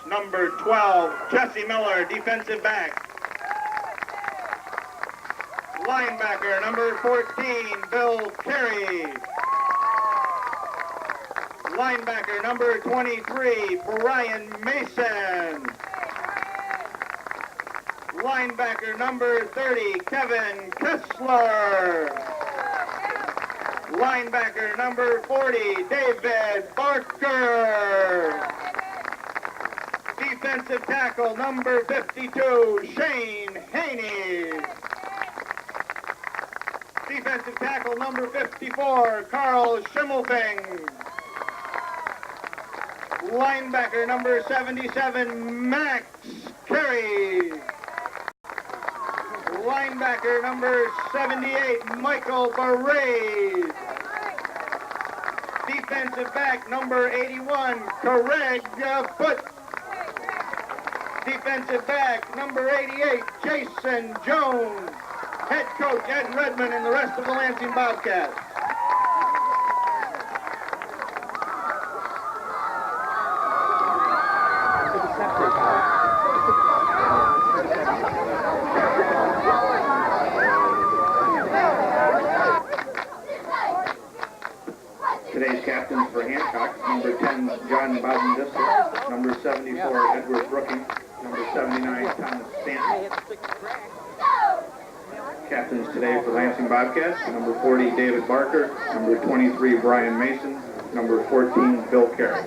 number 12, Jesse Miller, defensive back. Linebacker, number 14, Bill Carey. Linebacker, number 23, Brian Mason. Linebacker, number 30, Kevin Kessler. Linebacker, number 40, David Barker. Defensive tackle, number 52, Shane Haney. Defensive tackle, number 54, Carl Schimmelfing. Linebacker, number 77, Max Carey. Linebacker, number 78, Michael Barre. Defensive back, number 81, Craig Foote. Defensive back, number 88, Jason Jones. Head coach Ed Redmond and the rest of the Lansing Bobcats. Today's captains for Hancock, number 10, John Bowden-Distel, number 74, Edward Brooking, number 79, Thomas Stanton. Captains today for Lansing Bobcats, number 40, David Barker, number 23, Brian Mason, number 14, Bill Carey.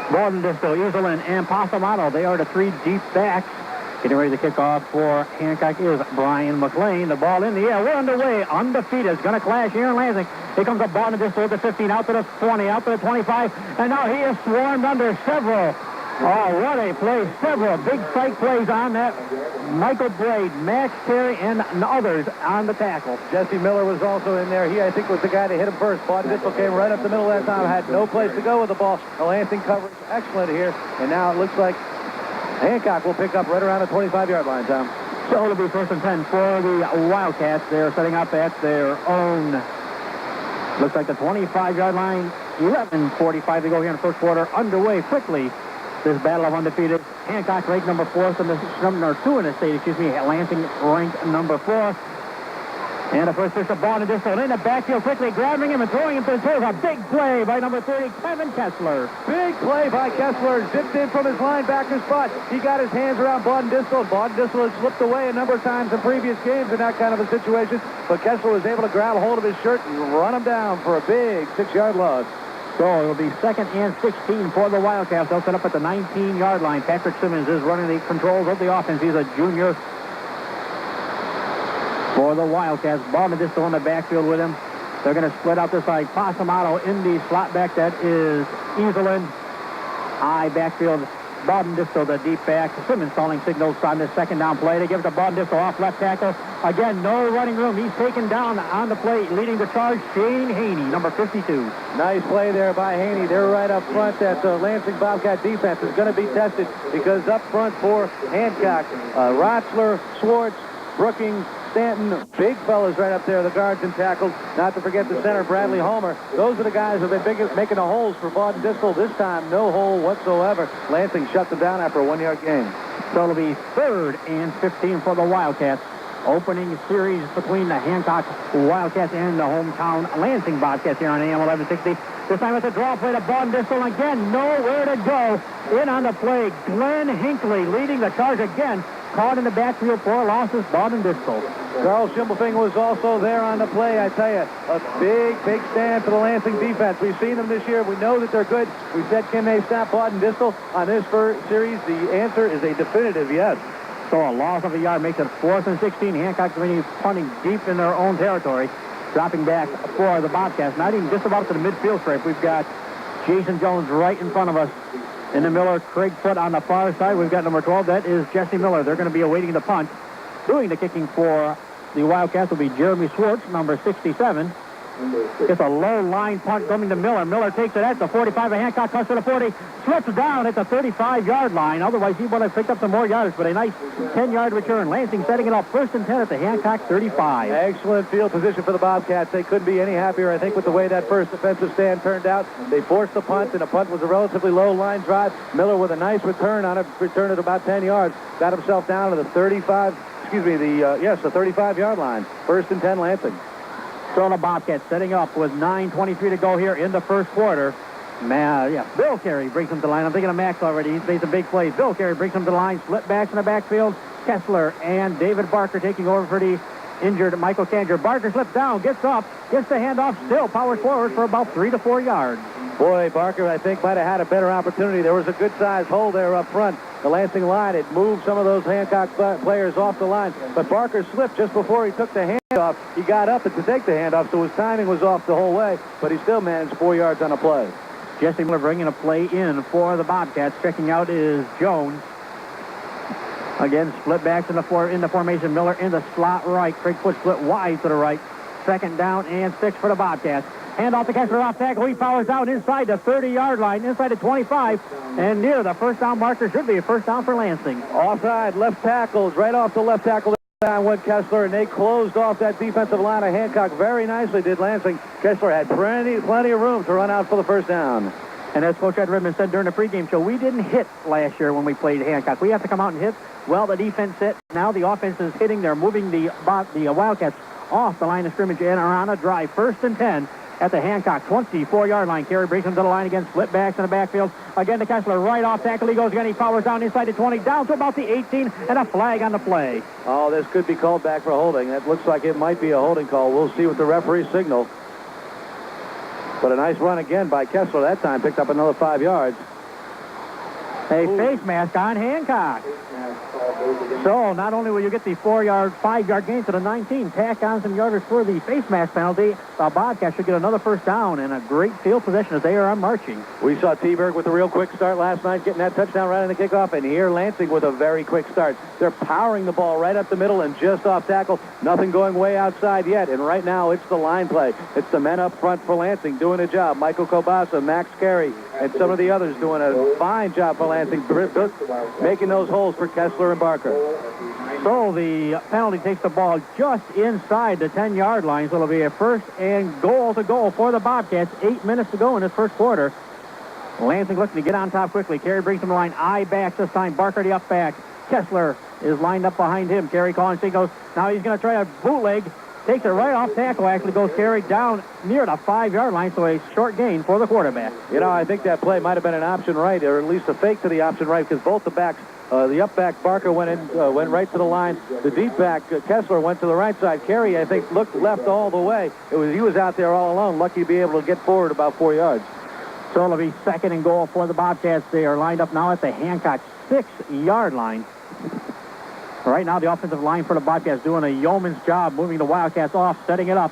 Bowden-Distel, Iselin, and Pasamato. They are the three deep backs. Getting ready to kick off for Hancock is Brian McLean. The ball in the air. We're underway. Undefeated. It's going to clash here in Lansing. Here comes a Bowden-Distel at the 15, out to the 20, out to the 25. And now he is swarmed under several. Oh, what a play. Several big strike plays on that. Michael Braid, Max Terry, and others on the tackle. Jesse Miller was also in there. He, I think, was the guy to hit him first. Bowden-Distel came right up the middle that time. Had no place to go with the ball. The Lansing coverage excellent here. And now it looks like Hancock will pick up right around the 25-yard line, Tom. So it'll be 1st and 10 for the Wildcats. They're setting up at their own, looks like the 25-yard line. 11:45 to go here in the first quarter. Underway quickly. This battle of undefeated. Hancock ranked number 4th and number 2 in the state, Lansing ranked number 4. And the first pitch of Bowden-Distel in the backfield, quickly grabbing him and throwing him to the turf. A big play by number 30, Kevin Kessler. Big play by Kessler. Zipped in from his linebacker spot. He got his hands around Bowden-Distel. Bowden-Distel has slipped away a number of times in previous games in that kind of a situation. But Kessler was able to grab a hold of his shirt and run him down for a big 6-yard loss. So it'll be 2nd and 16 for the Wildcats. They'll set up at the 19-yard line. Patrick Simmons is running the controls of the offense. He's a junior for the Wildcats. Bowden-Distel in the backfield with him. They're going to split out this side. Pasamato in the slot back. That is Iselin. High backfield. Bowden-Distel, the deep back. Simmons calling signals on this second down play. They give it to Bowden-Distel off left tackle. Again, no running room. He's taken down on the play, leading the charge, Shane Haney, number 52. Nice play there by Haney. They're right up front. That Lansing Bobcat defense is going to be tested because up front for Hancock, Rotzler, Schwartz, Brookings, Stanton, big fellas right up there, the guards and tackles. Not to forget the center, Bradley Homer. Those are the guys who have been making the holes for Bowden-Distel. This time, no hole whatsoever. Lansing shut them down after a 1-yard gain. So it'll be 3rd and 15 for the Wildcats. Opening series between the Hancock Wildcats and the hometown Lansing Bobcats here on AM 1160. This time it's a draw play to Bowden-Distel. Again, nowhere to go. In on the play, Glenn Hinckley leading the charge again. caught in the backfield, 4 losses, ball and distal. Carl Schimmelfinger was also there on the play. I tell you, a big stand for the Lansing defense. We've seen them this year. We know that they're good. We said, can they stop Bawden Distal on this series? The answer is a definitive yes. So a loss of a yard makes it 4th and 16. Hancock going to be punting deep in their own territory. Dropping back for the Bobcats. Not even just about to the midfield stripe. We've got Jason Jones right in front of us. In the Miller, Craig Foote on the far side. We've got number 12. That is Jesse Miller. They're going to be awaiting the punt. Doing the kicking for the Wildcats will be Jeremy Schwartz, number 67. It's a low line punt coming to Miller. Miller takes it at the 45 of Hancock, cuts to the 40, slips down at the 35-yard line. Otherwise, he would have picked up some more yards, but a nice 10-yard return. Lansing setting it up 1st and 10 at the Hancock 35. Excellent field position for the Bobcats. They couldn't be any happier, I think, with the way that first defensive stand turned out. They forced the punt, and the punt was a relatively low line drive. Miller with a nice return on it, return at about 10 yards. Got himself down to the 35-yard line. 1st and 10, Lansing. So the Bobcats setting up with 9:23 to go here in the first quarter. Bill Carey brings him to the line. I'm thinking of Max already. He's made some big plays. Bill Carey brings him to the line. Split backs in the backfield. Kessler and David Barker taking over for the injured Michael Kanger. Barker slips down, gets up, gets the handoff, still powers forward for about 3 to 4 yards. Boy, Barker, I think, might have had a better opportunity. There was a good-sized hole there up front. The Lansing line, it moved some of those Hancock players off the line. But Barker slipped just before he took the handoff. He got up to take the handoff, so his timing was off the whole way. But he still managed 4 yards on a play. Jesse Miller bringing a play in for the Bobcats. Checking out is Jones. Again, split backs in the formation. Miller in the slot right. Craig Foote split wide to the right. 2nd down and 6 for the Bobcats. Hand off to Kessler off tackle. He powers out inside the 30-yard line, inside the 25, and near the first down marker. Should be a first down for Lansing. Offside, left tackles, right off the left tackle. Down went Kessler, and they closed off that defensive line of Hancock very nicely, did Lansing. Kessler had plenty of room to run out for the first down. And as Coach Ed Redmond said during the pregame show, we didn't hit last year when we played Hancock. We have to come out and hit. Well, the defense hit. Now the offense is hitting. They're moving the Wildcats off the line of scrimmage and are on a drive. 1st and 10 at the Hancock 24-yard line. Carey brings him to the line again. Split backs in the backfield. Again to Kessler. Right off tackle. He goes again. He powers down inside the 20. Down to about the 18. And a flag on the play. Oh, this could be called back for holding. That looks like it might be a holding call. We'll see what the referee signal. But a nice run again by Kessler that time. Picked up another 5 yards. A face mask on Hancock. So not only will you get the 5-yard gain to the 19, tack on some yardage for the face mask penalty, the Bobcats should get another first down and a great field position as they are on marching. We saw T-Berg with a real quick start last night, getting that touchdown right on the kickoff, and here Lansing with a very quick start. They're powering the ball right up the middle and just off tackle. Nothing going way outside yet, and right now it's the line play. It's the men up front for Lansing doing a job. Michael Kobasa, Max Carey, and some of the others doing a fine job for Lansing, making those holes for Kessler and Barker. So the penalty takes the ball just inside the 10-yard line, so it'll be a 1st and goal to go for the Bobcats. 8 minutes to go in this first quarter. Lansing looking to get on top quickly. Carey brings him to the line. Eye back this time. Barker the up back. Kessler is lined up behind him. Carey calling signals. Now he's going to try a bootleg. Takes it right off tackle. Actually goes Carey down near the 5-yard line, so a short gain for the quarterback. You know, I think that play might have been an option right, or at least a fake to the option right, because both the backs, the up back Barker went right to the line. The deep back Kessler went to the right side. Carey, I think, looked left all the way. He was out there all alone, lucky to be able to get forward about 4 yards. So it'll be 2nd and goal for the Bobcats. They are lined up now at the Hancock 6-yard line. Right now, the offensive line for the Bobcats doing a yeoman's job, moving the Wildcats off, setting it up.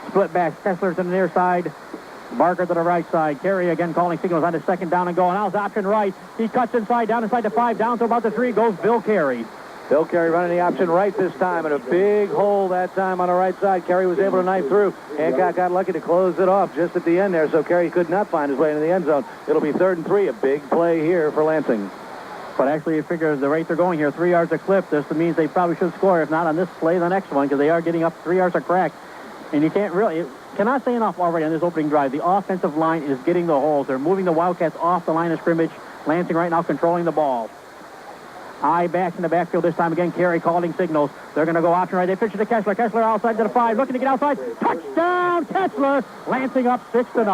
Split backs. Kessler to the near side. Barker to the right side. Carey again calling signals on the 2nd down and goal. Now it's option right. He cuts inside, down inside the 5, down to about the 3 goes Bill Carey. Bill Carey running the option right this time, and a big hole that time on the right side. Carey was able to knife through. Hancock got lucky to close it off just at the end there, so Carey could not find his way into the end zone. It'll be 3rd and 3, a big play here for Lansing. But actually, you figure the rate they're going here, 3 yards a clip, this means they probably should score, if not on this play, the next one, because they are getting up 3 yards a crack. And you cannot say enough already on this opening drive. The offensive line is getting the holes. They're moving the Wildcats off the line of scrimmage. Lansing right now controlling the ball. I-backs in the backfield this time again. Carey calling signals. They're going to go option right. They pitch it to Kessler. Kessler outside to the 5. Looking to get outside. Touchdown, Kessler. Lansing up 6-0.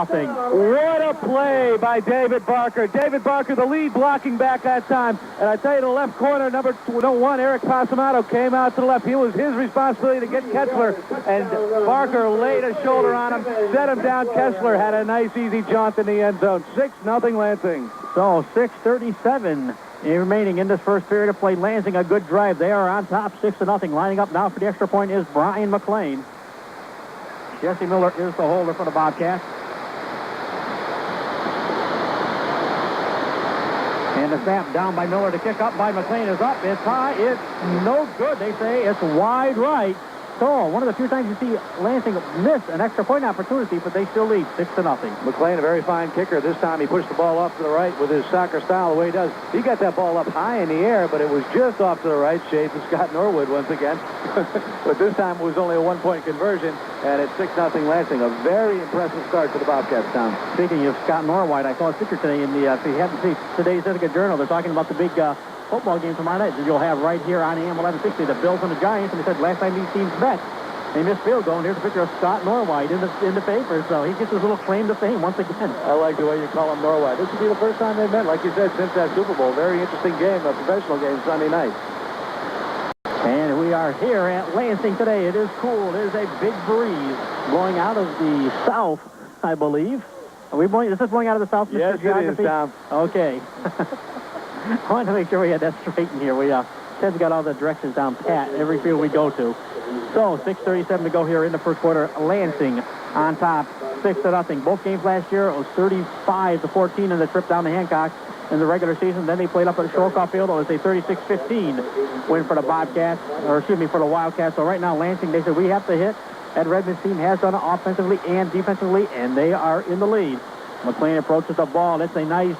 What a play by David Barker. David Barker, the lead blocking back that time. And I tell you, the left corner, number 1, Eric Pasamato, came out to the left. It was his responsibility to get Kessler. And Barker laid a shoulder on him, set him down. Kessler had a nice, easy jaunt in the end zone. 6-0 Lansing. So 6:37 remaining in this first period of play. Lansing a good drive. They are on top 6-0. Lining up now for the extra point is Brian McLean. Jesse Miller is the holder for the Bobcats. And the snap down by Miller. The kick up by McLean is up. It's high. It's no good. They say it's wide right. So one of the few times you see Lansing miss an extra point opportunity, but they still lead 6-0. McLean, a very fine kicker. This time he pushed the ball off to the right with his soccer style, the way he does. He got that ball up high in the air, but it was just off to the right. Shades of Scott Norwood once again. But this time it was only a 1-point conversion, and it's 6-0 Lansing. A very impressive start for the Bobcats down. Speaking of Scott Norwood, I saw a picture today in the, if you haven't seen today's Ithaca Journal, they're talking about the big football game tomorrow night that you'll have right here on AM 1160, the Bills and the Giants. And they said last time these teams met, they missed field goal. And here's a picture of Scott Norwood in the paper. So he gets his little claim to fame once again. I like the way you call him Norwood. This will be the first time they met, like you said, since that Super Bowl. Very interesting game, a professional game Sunday night. And we are here at Lansing today. It is cool. There's a big breeze blowing out of the south, I believe. Are we blowing? Is this blowing out of the south? Yes, Mr. it is, Tom. Okay. I wanted to make sure we had that straight in here. Ted's got all the directions down pat every field we go to. So 6:37 to go here in the first quarter. Lansing on top, 6-0. Both games last year, it was 35-14 in the trip down to Hancock in the regular season. Then they played up at Shorkoff Field. It was a 36-15 win for the Bobcats, for the Wildcats. So right now, Lansing, they said we have to hit. Ed Redmond's team has done it offensively and defensively, and they are in the lead. McLean approaches the ball. It's a nice,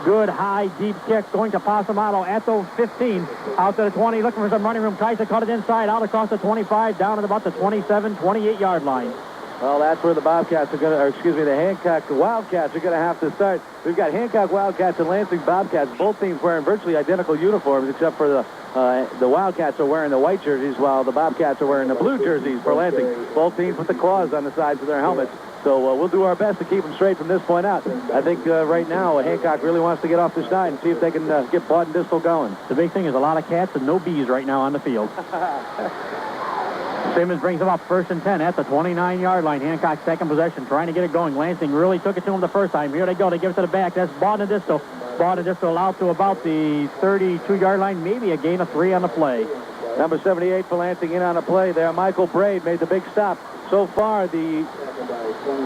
good, high, deep kick going to Pasamato at the 15, out to the 20, looking for some running room. Tries to cut it inside, out across the 25, down at about the 27, 28-yard line. Well, that's where the Bobcats are going to, the Hancock Wildcats are going to have to start. We've got Hancock Wildcats and Lansing Bobcats, both teams wearing virtually identical uniforms, except for the Wildcats are wearing the white jerseys, while the Bobcats are wearing the blue jerseys for Lansing. Both teams with the claws on the sides of their helmets. So we'll do our best to keep them straight from this point out. I think right now Hancock really wants to get off the schneid and see if they can get Bud and Distel going. The big thing is a lot of cats and no bees right now on the field. Simmons brings them up 1st and 10 at the 29-yard line. Hancock second possession, trying to get it going. Lansing really took it to him the first time. Here they go. They give it to the back. That's Bud and Distel. Bud and Distel out to about the 32-yard line. Maybe a gain of 3 on the play. Number 78 for Lansing in on the play there. Michael Braid made the big stop. So far, the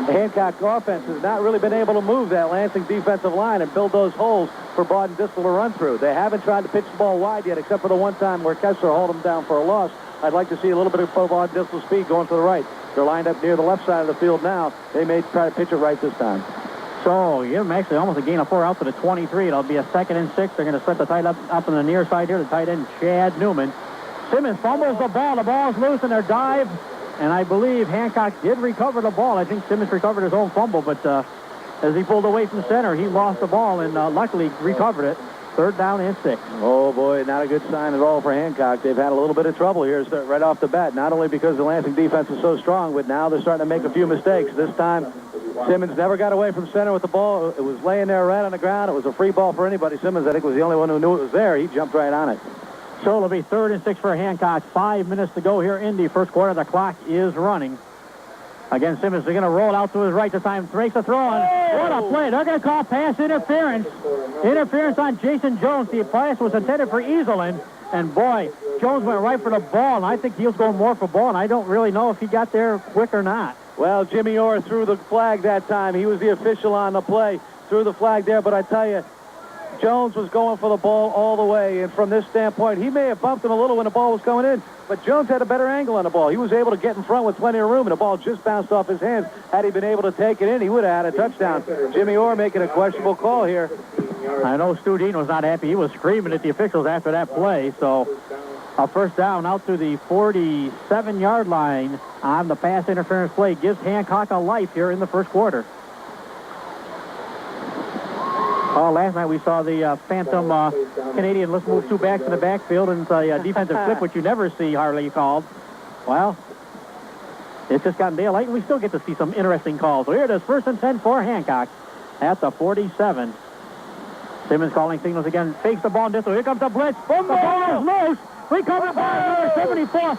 Hancock offense has not really been able to move that Lansing defensive line and build those holes for Bud and Distel to run through. They haven't tried to pitch the ball wide yet, except for the one time where Kessler hauled them down for a loss. I'd like to see a little bit of Bud and Distel speed going to the right. They're lined up near the left side of the field now. They may try to pitch it right this time. So, give them actually almost a gain of 4 out to the 23. It'll be a 2nd and 6. They're going to set the tight up on the near side here. The tight end, Chad Newman. Simmons fumbles the ball. The ball's loose in their dive. And I believe Hancock did recover the ball. I think Simmons recovered his own fumble, but as he pulled away from center, he lost the ball and luckily recovered it. 3rd down and 6. Oh, boy, not a good sign at all for Hancock. They've had a little bit of trouble here right off the bat, not only because the Lansing defense is so strong, but now they're starting to make a few mistakes. This time, Simmons never got away from center with the ball. It was laying there right on the ground. It was a free ball for anybody. Simmons, I think, was the only one who knew it was there. He jumped right on it. So it'll be 3rd and 6 for Hancock. 5 minutes to go here in the first quarter. The clock is running. Again, Simmons is going to roll out to his right this time. Breaks the throw on. What a play. They're going to call pass interference. Interference on Jason Jones. The pass was intended for Easelin. And, boy, Jones went right for the ball. And I think he was going more for ball. And I don't really know if he got there quick or not. Well, Jimmy Orr threw the flag that time. He was the official on the play. Threw the flag there. But I tell you, Jones was going for the ball all the way, and from this standpoint, he may have bumped him a little when the ball was going in, but Jones had a better angle on the ball. He was able to get in front with plenty of room, and the ball just bounced off his hands. Had he been able to take it in, he would have had a touchdown. Jimmy Orr making a questionable call here. I know Stu Dean was not happy. He was screaming at the officials after that play, so a 1st down out to the 47-yard line on the pass interference play gives Hancock a life here in the first quarter. Last night we saw the Phantom Canadian. Let's move two backs in the backfield, and it's a defensive slip, which you never see hardly called. Well, it's just gotten daylight, and we still get to see some interesting calls. So here it is, 1st and 10 for Hancock at the 47. Simmons calling signals again, fakes the ball in distance. Here comes the blitz. The ball is loose. Recovered by number 74,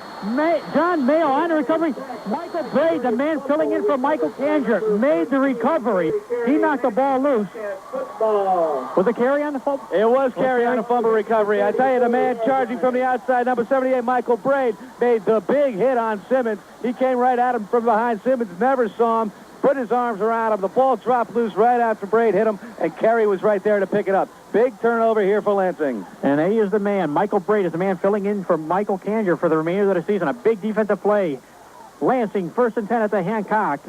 John Mayo on the recovery. Michael Braid, the man filling in for Michael Kanger, made the recovery. He knocked the ball loose. Was it carry on the fumble? It was carry on the fumble recovery. I tell you, the man charging from the outside, number 78, Michael Braid, made the big hit on Simmons. He came right at him from behind. Simmons never saw him. Put his arms around him. The ball dropped loose right after Braid hit him, and Carey was right there to pick it up. Big turnover here for Lansing. And he is the man. Michael Braid is the man filling in for Michael Kanger for the remainder of the season. A big defensive play. Lansing, 1st and 10 at the Hancock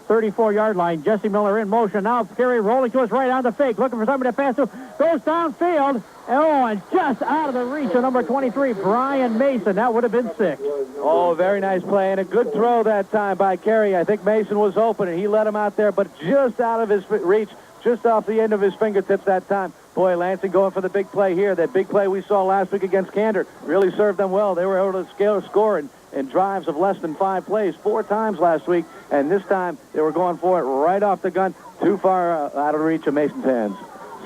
34-yard line. Jesse Miller in motion. Now Carey rolling to his right on the fake. Looking for somebody to pass to. Goes downfield. Oh, and just out of the reach of number 23, Brian Mason. That would have been sick. Oh, very nice play, and a good throw that time by Carey. I think Mason was open, and he let him out there, but just out of his reach, just off the end of his fingertips that time. Boy, Lansing going for the big play here. That big play we saw last week against Kander really served them well. They were able to score in drives of less than 5 plays 4 times last week, and this time they were going for it right off the gun, too far out of the reach of Mason's hands.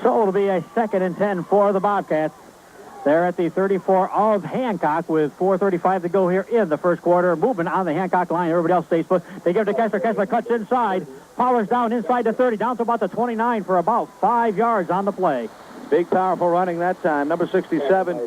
So it'll be a 2nd and 10 for the Bobcats. They're at the 34 of Hancock with 4:35 to go here in the first quarter. Movement on the Hancock line. Everybody else stays put. They give it to Kessler. Kessler cuts inside. Powers down inside the 30, down to about the 29 for about 5 yards on the play. Big, powerful running that time. Number 67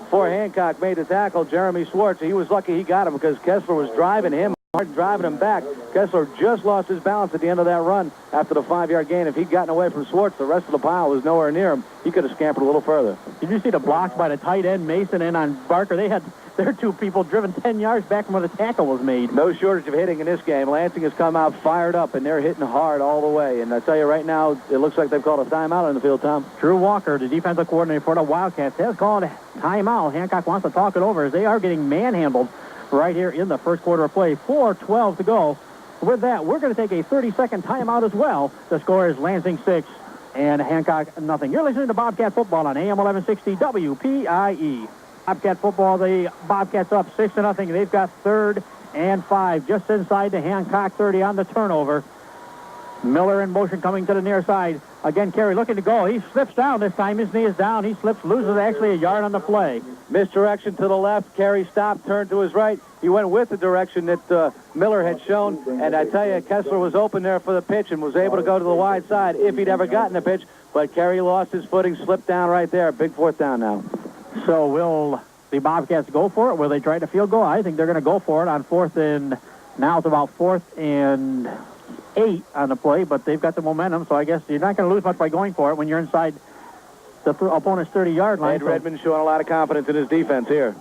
for Hancock made the tackle. Jeremy Schwartz. He was lucky he got him because Kessler was driving him hard, driving him back. Kessler just lost his balance at the end of that run after the 5-yard gain. If he'd gotten away from Schwartz, the rest of the pile was nowhere near him. He could have scampered a little further. Did you see the blocks by the tight end, Mason, and on Barker? They had their 2 people driven 10 yards back from where the tackle was made. No shortage of hitting in this game. Lansing has come out fired up, and they're hitting hard all the way. And I tell you right now, it looks like they've called a timeout on the field, Tom. Drew Walker, the defensive coordinator for the Wildcats, has called a timeout. Hancock wants to talk it over as they are getting manhandled right here in the first quarter of play. 4:12 to go. With that, we're going to take a 30-second timeout as well. The score is Lansing 6 and Hancock nothing. You're listening to Bobcat Football on AM 1160 WPIE. Bobcat Football, the Bobcats up 6-0. They've got 3rd and 5 just inside the Hancock 30 on the turnover. Miller in motion coming to the near side. Again, Carey looking to go. He slips down this time. His knee is down. He slips, loses actually a yard on the play. Misdirection to the left. Carey stopped, turned to his right. He went with the direction that Miller had shown. And I tell you, Kessler was open there for the pitch and was able to go to the wide side if he'd ever gotten the pitch. But Carey lost his footing, slipped down right there. Big 4th down now. So will the Bobcats go for it? Will they try to field goal? I think they're going to go for it on 4th and... Now it's about 4th and 8 on the play, but they've got the momentum, so I guess you're not going to lose much by going for it when you're inside the opponent's 30-yard line. Ed Redmond showing a lot of confidence in his defense here.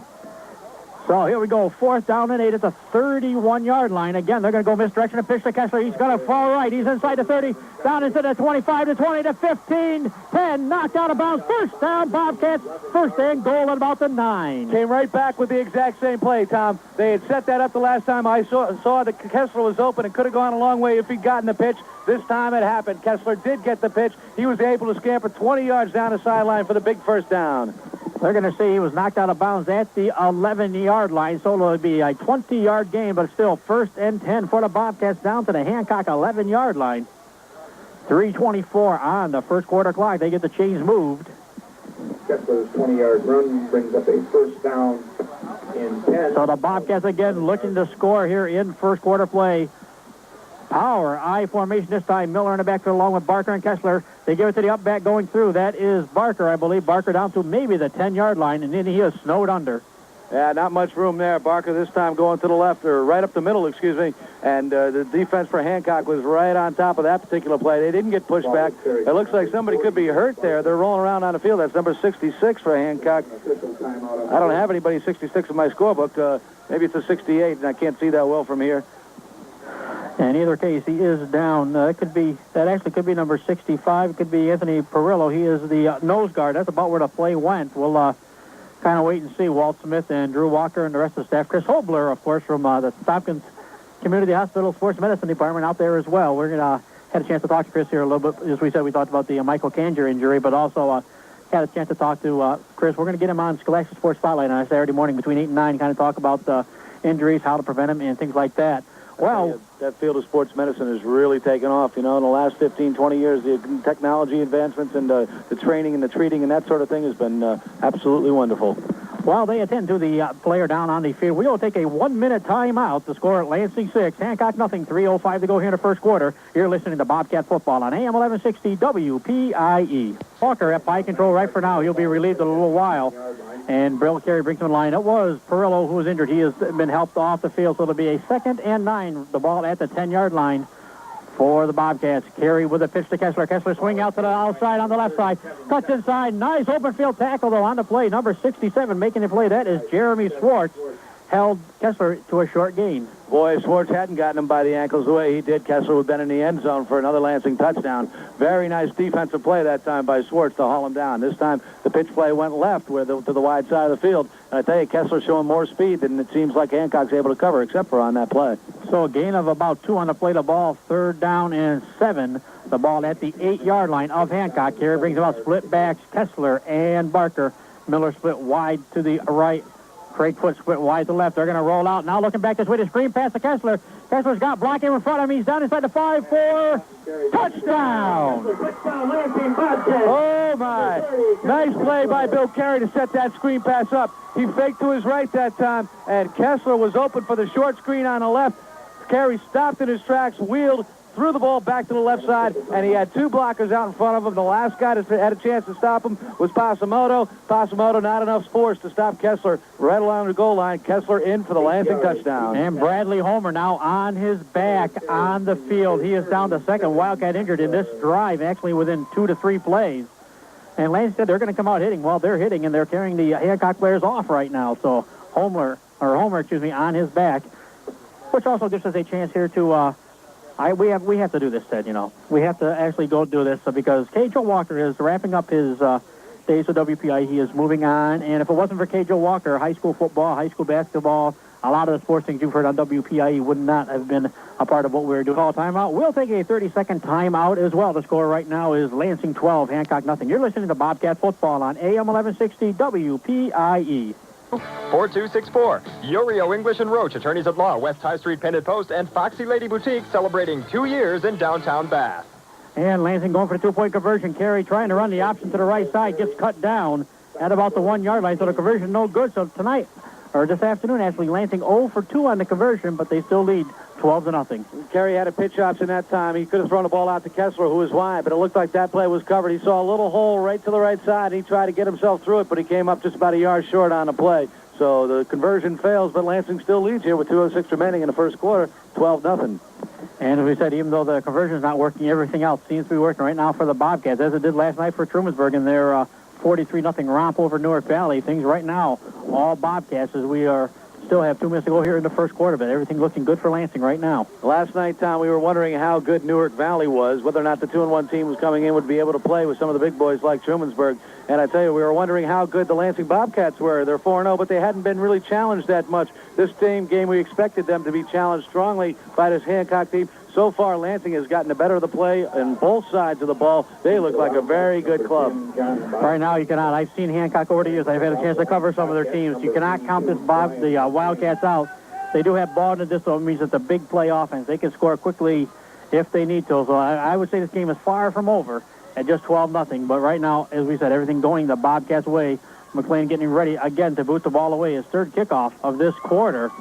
So here we go, 4th down and 8 at the 31-yard line. Again, they're going to go misdirection and pitch to Kessler. He's going to fall right. He's inside the 30, down into the 25 to 20 to 15, 10, knocked out of bounds. First down, Bobcats. First and goal at about the 9. Came right back with the exact same play, Tom. They had set that up the last time. I saw that Kessler was open and could have gone a long way if he'd gotten the pitch. This time it happened. Kessler did get the pitch. He was able to scamper 20 yards down the sideline for the big first down. They're going to say he was knocked out of bounds at the 11-yard line, so it'll be a 20-yard gain, but still 1st and 10 for the Bobcats down to the Hancock 11-yard line. 3:24 on the first quarter clock. They get the chains moved. Kessler's 20-yard run brings up a first down in 10. So the Bobcats again looking to score here in first quarter play. Power, I formation this time. Miller in the backfield along with Barker and Kessler. They give it to the up back going through. That is Barker, I believe. Barker down to maybe the 10-yard line, and then he is snowed under. Yeah, not much room there. Barker this time going to the left, or right up the middle, excuse me. And the defense for Hancock was right on top of that particular play. They didn't get pushed back. It looks like somebody could be hurt there. They're rolling around on the field. That's number 66 for Hancock. I don't have anybody 66 in my scorebook. Maybe it's a 68, and I can't see that well from here. In either case, he is down. That actually could be number 65. It could be Anthony Perillo. He is the nose guard. That's about where the play went. We'll kind of wait and see. Walt Smith and Drew Walker and the rest of the staff. Chris Hobler, of course, from the Tompkins Community Hospital Sports Medicine Department out there as well. We're going to had a chance to talk to Chris here a little bit. As we said, we talked about the Michael Kanger injury, but also had a chance to talk to Chris. We're going to get him on Scholastic Sports Spotlight on a Saturday morning between 8 and 9, kind of talk about injuries, how to prevent them, and things like that. Well, that field of sports medicine has really taken off. You know, in the last 15, 20 years, the technology advancements and the training and the treating and that sort of thing has been absolutely wonderful. Well, they attend to the player down on the field. We will take a 1-minute timeout. The score at Lansing 6, Hancock nothing, 3:05 to go here in the first quarter. You're listening to Bobcat Football on AM 1160 WPIE. Walker at pie control right for now. He'll be relieved in a little while. And Bill Carey brings him in line. It was Perillo who was injured. He has been helped off the field, so it'll be a 2nd and 9. The ball at the 10-yard line for the Bobcats. Carey with a pitch to Kessler. Kessler swing out to the outside on the left side. Cuts inside. Nice open field tackle, though, on the play. Number 67 making the play. That is Jeremy Schwartz. Held Kessler to a short gain. Boy, if Schwartz hadn't gotten him by the ankles the way he did, Kessler would have been in the end zone for another Lansing touchdown. Very nice defensive play that time by Schwartz to haul him down. This time, the pitch play went left to the wide side of the field. And I tell you, Kessler's showing more speed than it seems like Hancock's able to cover, except for on that play. So a gain of about 2 on the play. The ball 3rd down and 7. The ball at the 8-yard line of Hancock. Here brings about split backs, Kessler and Barker. Miller split wide to the right. Craig Foote split wide to left. They're going to roll out. Now looking back this way to screen pass to Kessler. Kessler's got blocking in front of him. He's down inside the 5-4. Touchdown! Oh, my. Nice play by Bill Carey to set that screen pass up. He faked to his right that time, and Kessler was open for the short screen on the left. Carey stopped in his tracks, wheeled, threw the ball back to the left side, and he had 2 blockers out in front of him. The last guy that had a chance to stop him was Passamoto. Passamoto not enough force to stop Kessler right along the goal line. Kessler in for the Lansing touchdown. And Bradley Homer now on his back on the field. He is down to 2nd Wildcat injured in this drive, actually within 2 to 3 plays. And Lansing said they're going to come out hitting. Well, they're hitting, and they're carrying the Hancock players off right now. So Homer, on his back, which also gives us a chance here to... We have to do this, Ted, you know. We have to actually go do this because K. Joe Walker is wrapping up his days with WPI. He is moving on, and if it wasn't for K. Joe Walker, high school football, high school basketball, a lot of the sports things you've heard on WPI would not have been a part of what we're doing. Call timeout. We'll take a 30-second timeout as well. The score right now is Lansing 12, Hancock nothing. You're listening to Bobcat Football on AM 1160 WPIE. 4264. Yorio English and Roach, attorneys at law, West High Street Pendant Post, and Foxy Lady Boutique celebrating 2 years in downtown Bath. And Lansing going for the 2-point conversion. Carey trying to run the option to the right side, gets cut down at about the 1-yard line, so the conversion no good. So tonight, or this afternoon actually, Lansing 0 for 2 on the conversion, but they still lead 12-0. Carey had a pitch option that time. He could have thrown the ball out to Kessler, who was wide, but it looked like that play was covered. He saw a little hole right to the right side, and he tried to get himself through it, but he came up just about a yard short on the play. So the conversion fails, but Lansing still leads here with 2:06 remaining in the first quarter, 12-0. And as we said, even though the conversion is not working, everything else seems to be working right now for the Bobcats, as it did last night for Trumansburg in their 43-0 romp over Newark Valley. Things right now, all Bobcats, as we still have 2 minutes to go here in the first quarter, but everything looking good for Lansing right now. Last night, Tom, we were wondering how good Newark Valley was, whether or not the 2-1 team was coming in would be able to play with some of the big boys like Trumansburg. And I tell you, we were wondering how good the Lansing Bobcats were. They're 4-0, but they hadn't been really challenged that much. This game, we expected them to be challenged strongly by this Hancock team. So far, Lansing has gotten the better of the play on both sides of the ball. They look like a very good club. Right now, you cannot. I've seen Hancock over the years. I've had a chance to cover some of their teams. You cannot count the Wildcats out. They do have ball in this, so it means it's a big play offense. They can score quickly if they need to. So I would say this game is far from over at just 12-0. But right now, as we said, everything going the Bobcats' way. McLean getting ready again to boot the ball away. His 3rd kickoff of this quarter.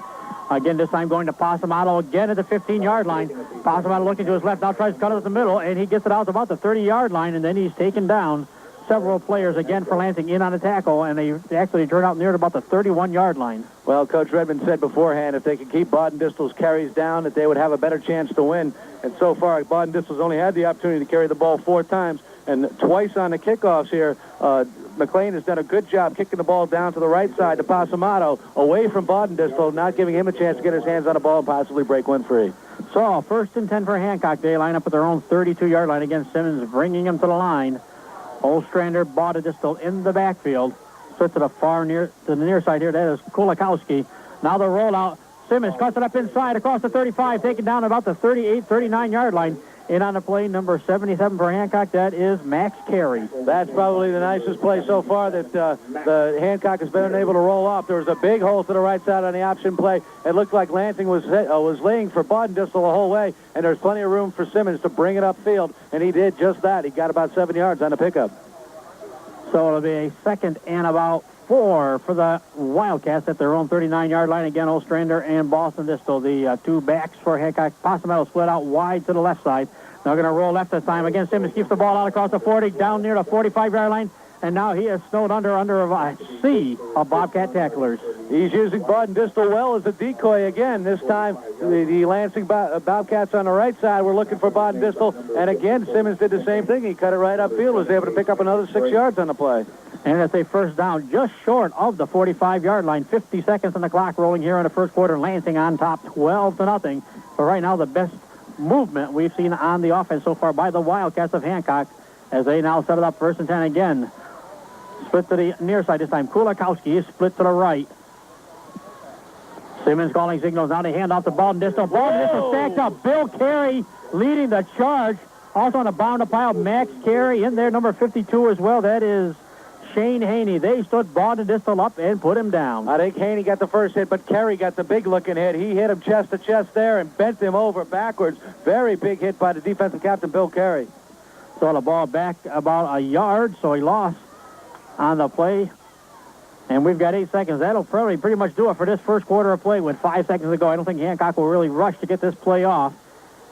Again, this time going to Passamoto again at the 15-yard line. Passamoto looking to his left, now tries to cut it at the middle, and he gets it out to about the 30-yard line, and then he's taken down. Several players again for Lansing in on a tackle, and they actually turn out near about the 31-yard line. Well, Coach Redmond said beforehand if they could keep Baden-Distel's carries down, that they would have a better chance to win. And so far, Baden-Distel's only had the opportunity to carry the ball 4 times, and twice on the kickoffs here. McLean has done a good job kicking the ball down to the right side to Passamoto, away from Baden-Distel, not giving him a chance to get his hands on the ball and possibly break one free. So, 1st and 10 for Hancock. They line up at their own 32-yard line against Simmons, bringing him to the line. Ostrander, Baden-Distel in the backfield. Split to the near side here. That is Kulikowski. Now the rollout. Simmons cuts it up inside across the 35, taken down about the 38, 39-yard line. In on the play, number 77 for Hancock, that is Max Carey. That's probably the nicest play so far that the Hancock has been unable to roll off. There was a big hole to the right side on the option play. It looked like Lansing was laying for Baudendistel the whole way, and there's plenty of room for Simmons to bring it upfield, and he did just that. He got about 7 yards on the pickup. So it'll be a 2nd and about 4 for the Wildcats at their own 39-yard line. Again, Ostrander and Baudendistel, the two backs for Hancock. Possum split out wide to the left side. They're going to roll left this time. Again, Simmons keeps the ball out across the 40, down near the 45-yard line. And now he is snowed under a sea of Bobcat tacklers. He's using Baudendistel well as a decoy again. This time, the Lansing Bobcats on the right side were looking for Baudendistel. And again, Simmons did the same thing. He cut it right upfield, was able to pick up another 6 yards on the play. And it's a first down just short of the 45-yard line. 50 seconds on the clock rolling here in the first quarter. Lansing on top 12-0. But right now, the best movement we've seen on the offense so far by the Wildcats of Hancock as they now set it up 1st and 10 again. Split to the near side this time. Kulikowski is split to the right. Simmons calling signals. Now they hand off the Baudendistel. Baudendistel stacked up. Bill Carey leading the charge. Also on the bound pile, Max Carey in there, number 52 as well. That is Shane Haney. They stood Baudendistel up and put him down. I think Haney got the first hit, but Carey got the big-looking hit. He hit him chest to chest there and bent him over backwards. Very big hit by the defensive captain, Bill Carey. So the ball back about a yard, so he lost on the play. And we've got 8 seconds. That'll probably pretty much do it for this first quarter of play with 5 seconds to go. I don't think Hancock will really rush to get this play off.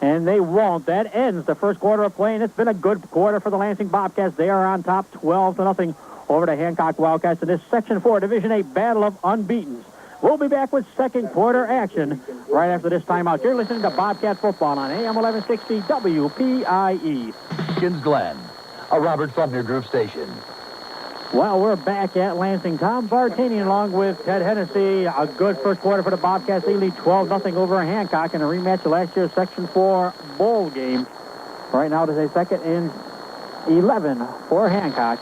And they won't. That ends the first quarter of play, and it's been a good quarter for the Lansing Bobcats. They are on top 12-0 over the Hancock Wildcats in this Section 4 Division 8 Battle of Unbeatens. We'll be back with second quarter action right after this timeout. You're listening to Bobcat Football on AM 1160 WPIE. Skins Glen, a Robert Faulkner Group station. Well, we're back at Lansing. Tom Bartini along with Ted Hennessy. A good first quarter for the Bobcats. They lead 12-0 over Hancock in a rematch of last year's Section 4 bowl game. Right now it is a 2nd and 11 for Hancock.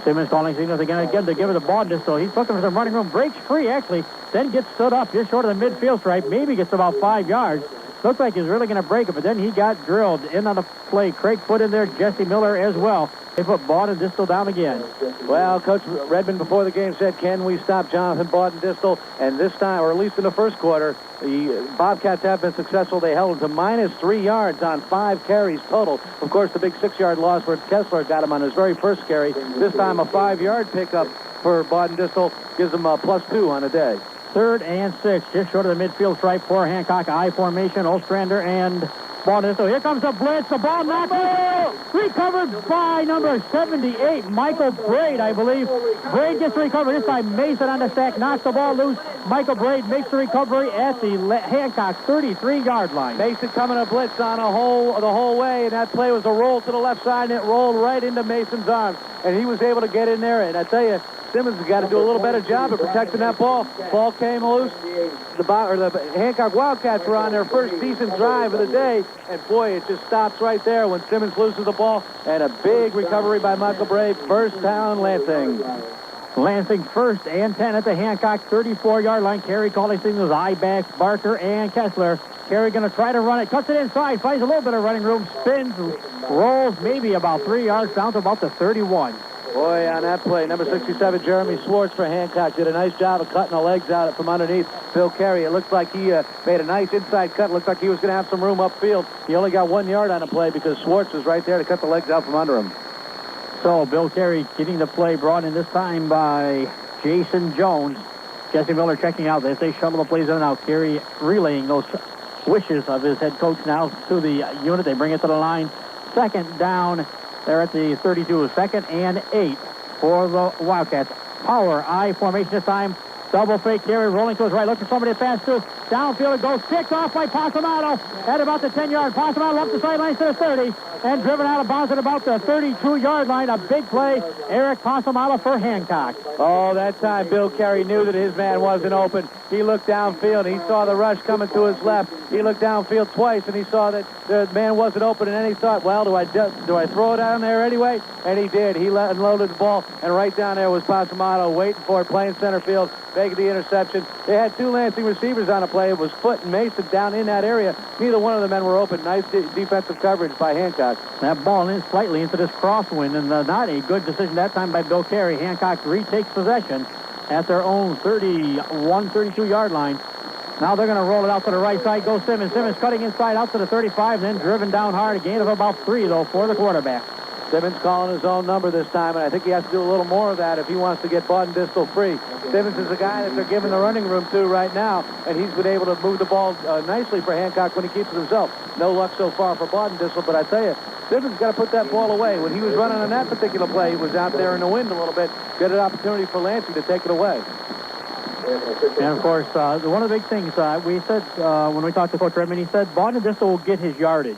Simmons calling signals again to give it the Baudendistel. He's looking for some running room. Breaks free, actually. Then gets stood up just short of the midfield stripe. Maybe gets about 5 yards. Looks like he's really going to break it, but then he got drilled in on the play. Craig put in there, Jesse Miller as well. They put Baudendistel down again. Well, Coach Redmond before the game said, can we stop Jonathan Baudendistel? And this time, or at least in the first quarter, the Bobcats have been successful. They held him to -3 yards on 5 carries total. Of course, the big 6-yard loss where Kessler got him on his very first carry. This time, a 5-yard pickup for Baudendistel gives him a +2 on a day. 3rd and 6, just short of the midfield stripe for Hancock. I formation, Ostrander and Baudendistel. Here comes the blitz. The ball knocked loose. Recovered by number 78, Michael Braid, I believe. Braid gets the recovery. This time Mason on the sack, knocks the ball loose. Michael Braid makes the recovery at the Hancock 33-yard line. Mason coming a blitz on the whole way, and that play was a roll to the left side, and it rolled right into Mason's arms. And he was able to get in there, and I tell you, Simmons has got to do a little better job of protecting that ball. Ball came loose. The Hancock Wildcats were on their first decent drive of the day, and boy, it just stops right there when Simmons loses the ball. And a big recovery by Michael Braid. First down, Lansing. Lansing 1st and 10 at the Hancock 34-yard line. Carey calling signals, I-backs, Barker and Kessler. Carey going to try to run it, cuts it inside, finds a little bit of running room, spins, rolls maybe about 3 yards down to about the 31. Boy, on that play, number 67, Jeremy Swartz for Hancock did a nice job of cutting the legs out from underneath Bill Carey. It looks like he made a nice inside cut. Looks like he was going to have some room upfield. He only got 1 yard on the play because Swartz was right there to cut the legs out from under him. So Bill Carey getting the play brought in this time by Jason Jones. Jesse Miller checking out as they shuttle the plays in and out. Carey relaying those wishes of his head coach now to the unit. They bring it to the line. 2nd down. They're at the 32, 2nd and 8 for the Wildcats. Power I formation this time. Double fake Carey rolling to his right, looking for somebody to pass to. Downfield it goes, picked off by Pasamato at about the 10-yard. Pasamato up the sidelines to the 30 and driven out of bounds at about the 32-yard line. A big play, Eric Pasamato for Hancock. Oh, that time Bill Carey knew that his man wasn't open. He looked downfield. He saw the rush coming to his left. He looked downfield twice, and he saw that the man wasn't open, and then he thought, well, do I throw it down there anyway? And he did. He unloaded the ball, and right down there was Pasamato waiting for it, playing center field, making the interception. They had 2 Lansing receivers on the play. play. It was Foot and Mason down in that area. Neither one of the men were open. Nice defensive coverage by Hancock. That ball in slightly into this crosswind, and not a good decision that time by Bill Carey. Hancock retakes possession at their own 31, 32-yard line. Now they're going to roll it out to the right side. Goes Simmons. Simmons cutting inside out to the 35, then driven down hard. A gain of about 3, though, for the quarterback. Simmons calling his own number this time, and I think he has to do a little more of that if he wants to get Bauden-Distel free. Simmons is the guy that they're giving the running room to right now, and he's been able to move the ball nicely for Hancock when he keeps it himself. No luck so far for Bauden-Distel, but I tell you, Simmons got to put that ball away. When he was running on that particular play, he was out there in the wind a little bit. Good an opportunity for Lansing to take it away. And, of course, one of the big things we said when we talked to Coach Redmond, he said Bauden-Distel will get his yardage.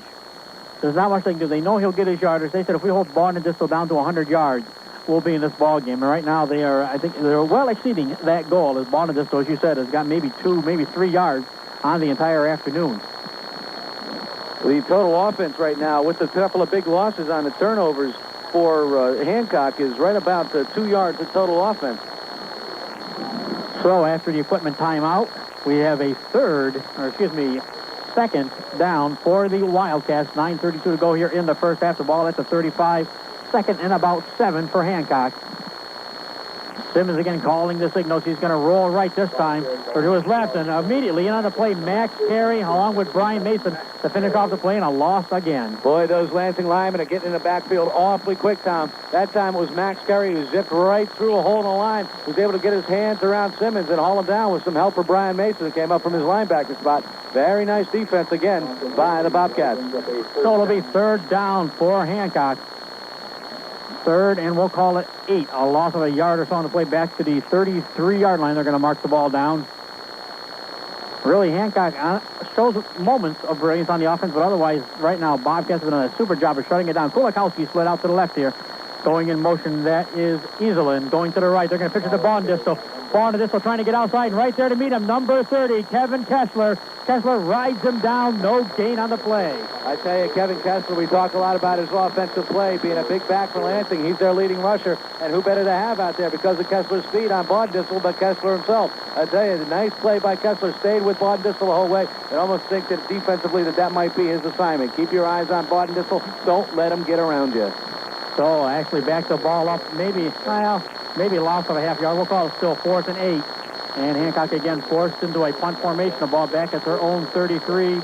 There's not much they can do. They know he'll get his yardage. They said if we hold Bauden-Distel down to 100 yards, we'll be in this ball game. And right now I think they're well exceeding that goal. As Bauden-Distel, as you said, has got maybe 2, maybe 3 yards on the entire afternoon. The total offense right now, with a couple of big losses on the turnovers for Hancock, is right about 2 yards of total offense. So after the equipment timeout, we have a second down for the Wildcats. 9:32 to go here in the first half. The ball at the 35. Second and about 7 for Hancock. Simmons again calling the signals. He's going to roll right this time, or to his left, and immediately in on the play, Max Carey along with Brian Mason to finish off the play, and a loss again. Boy, those Lansing linemen are getting in the backfield awfully quick, Tom. That time it was Max Carey who zipped right through a hole in the line, was able to get his hands around Simmons and haul him down with some help for Brian Mason, who came up from his linebacker spot. Very nice defense again by the Bobcats. So it'll be third down for Hancock. Third, and we'll call it 8. A loss of a yard or so on the play back to the 33-yard line. They're going to mark the ball down. Really, Hancock shows moments of brilliance on the offense, but otherwise, right now, Bobcats have done a super job of shutting it down. Kulikowski slid out to the left here. Going in motion, that is Easelin. Going to the right, they're going to pitch it to Bauden-Distel. Bauden-Distel trying to get outside, and right there to meet him, number 30, Kevin Kessler. Kessler rides him down, no gain on the play. I tell you, Kevin Kessler, we talk a lot about his offensive play, being a big back for Lansing. He's their leading rusher, and who better to have out there because of Kessler's speed on Bauden-Distel but Kessler himself. I tell you, the nice play by Kessler, stayed with Bauden-Distel the whole way. I almost think that defensively that might be his assignment. Keep your eyes on Bauden-Distel. Don't let him get around you. So actually back the ball up, maybe loss of a half yard. We'll call it still 4th and 8. And Hancock again forced into a punt formation. The ball back at their own 33,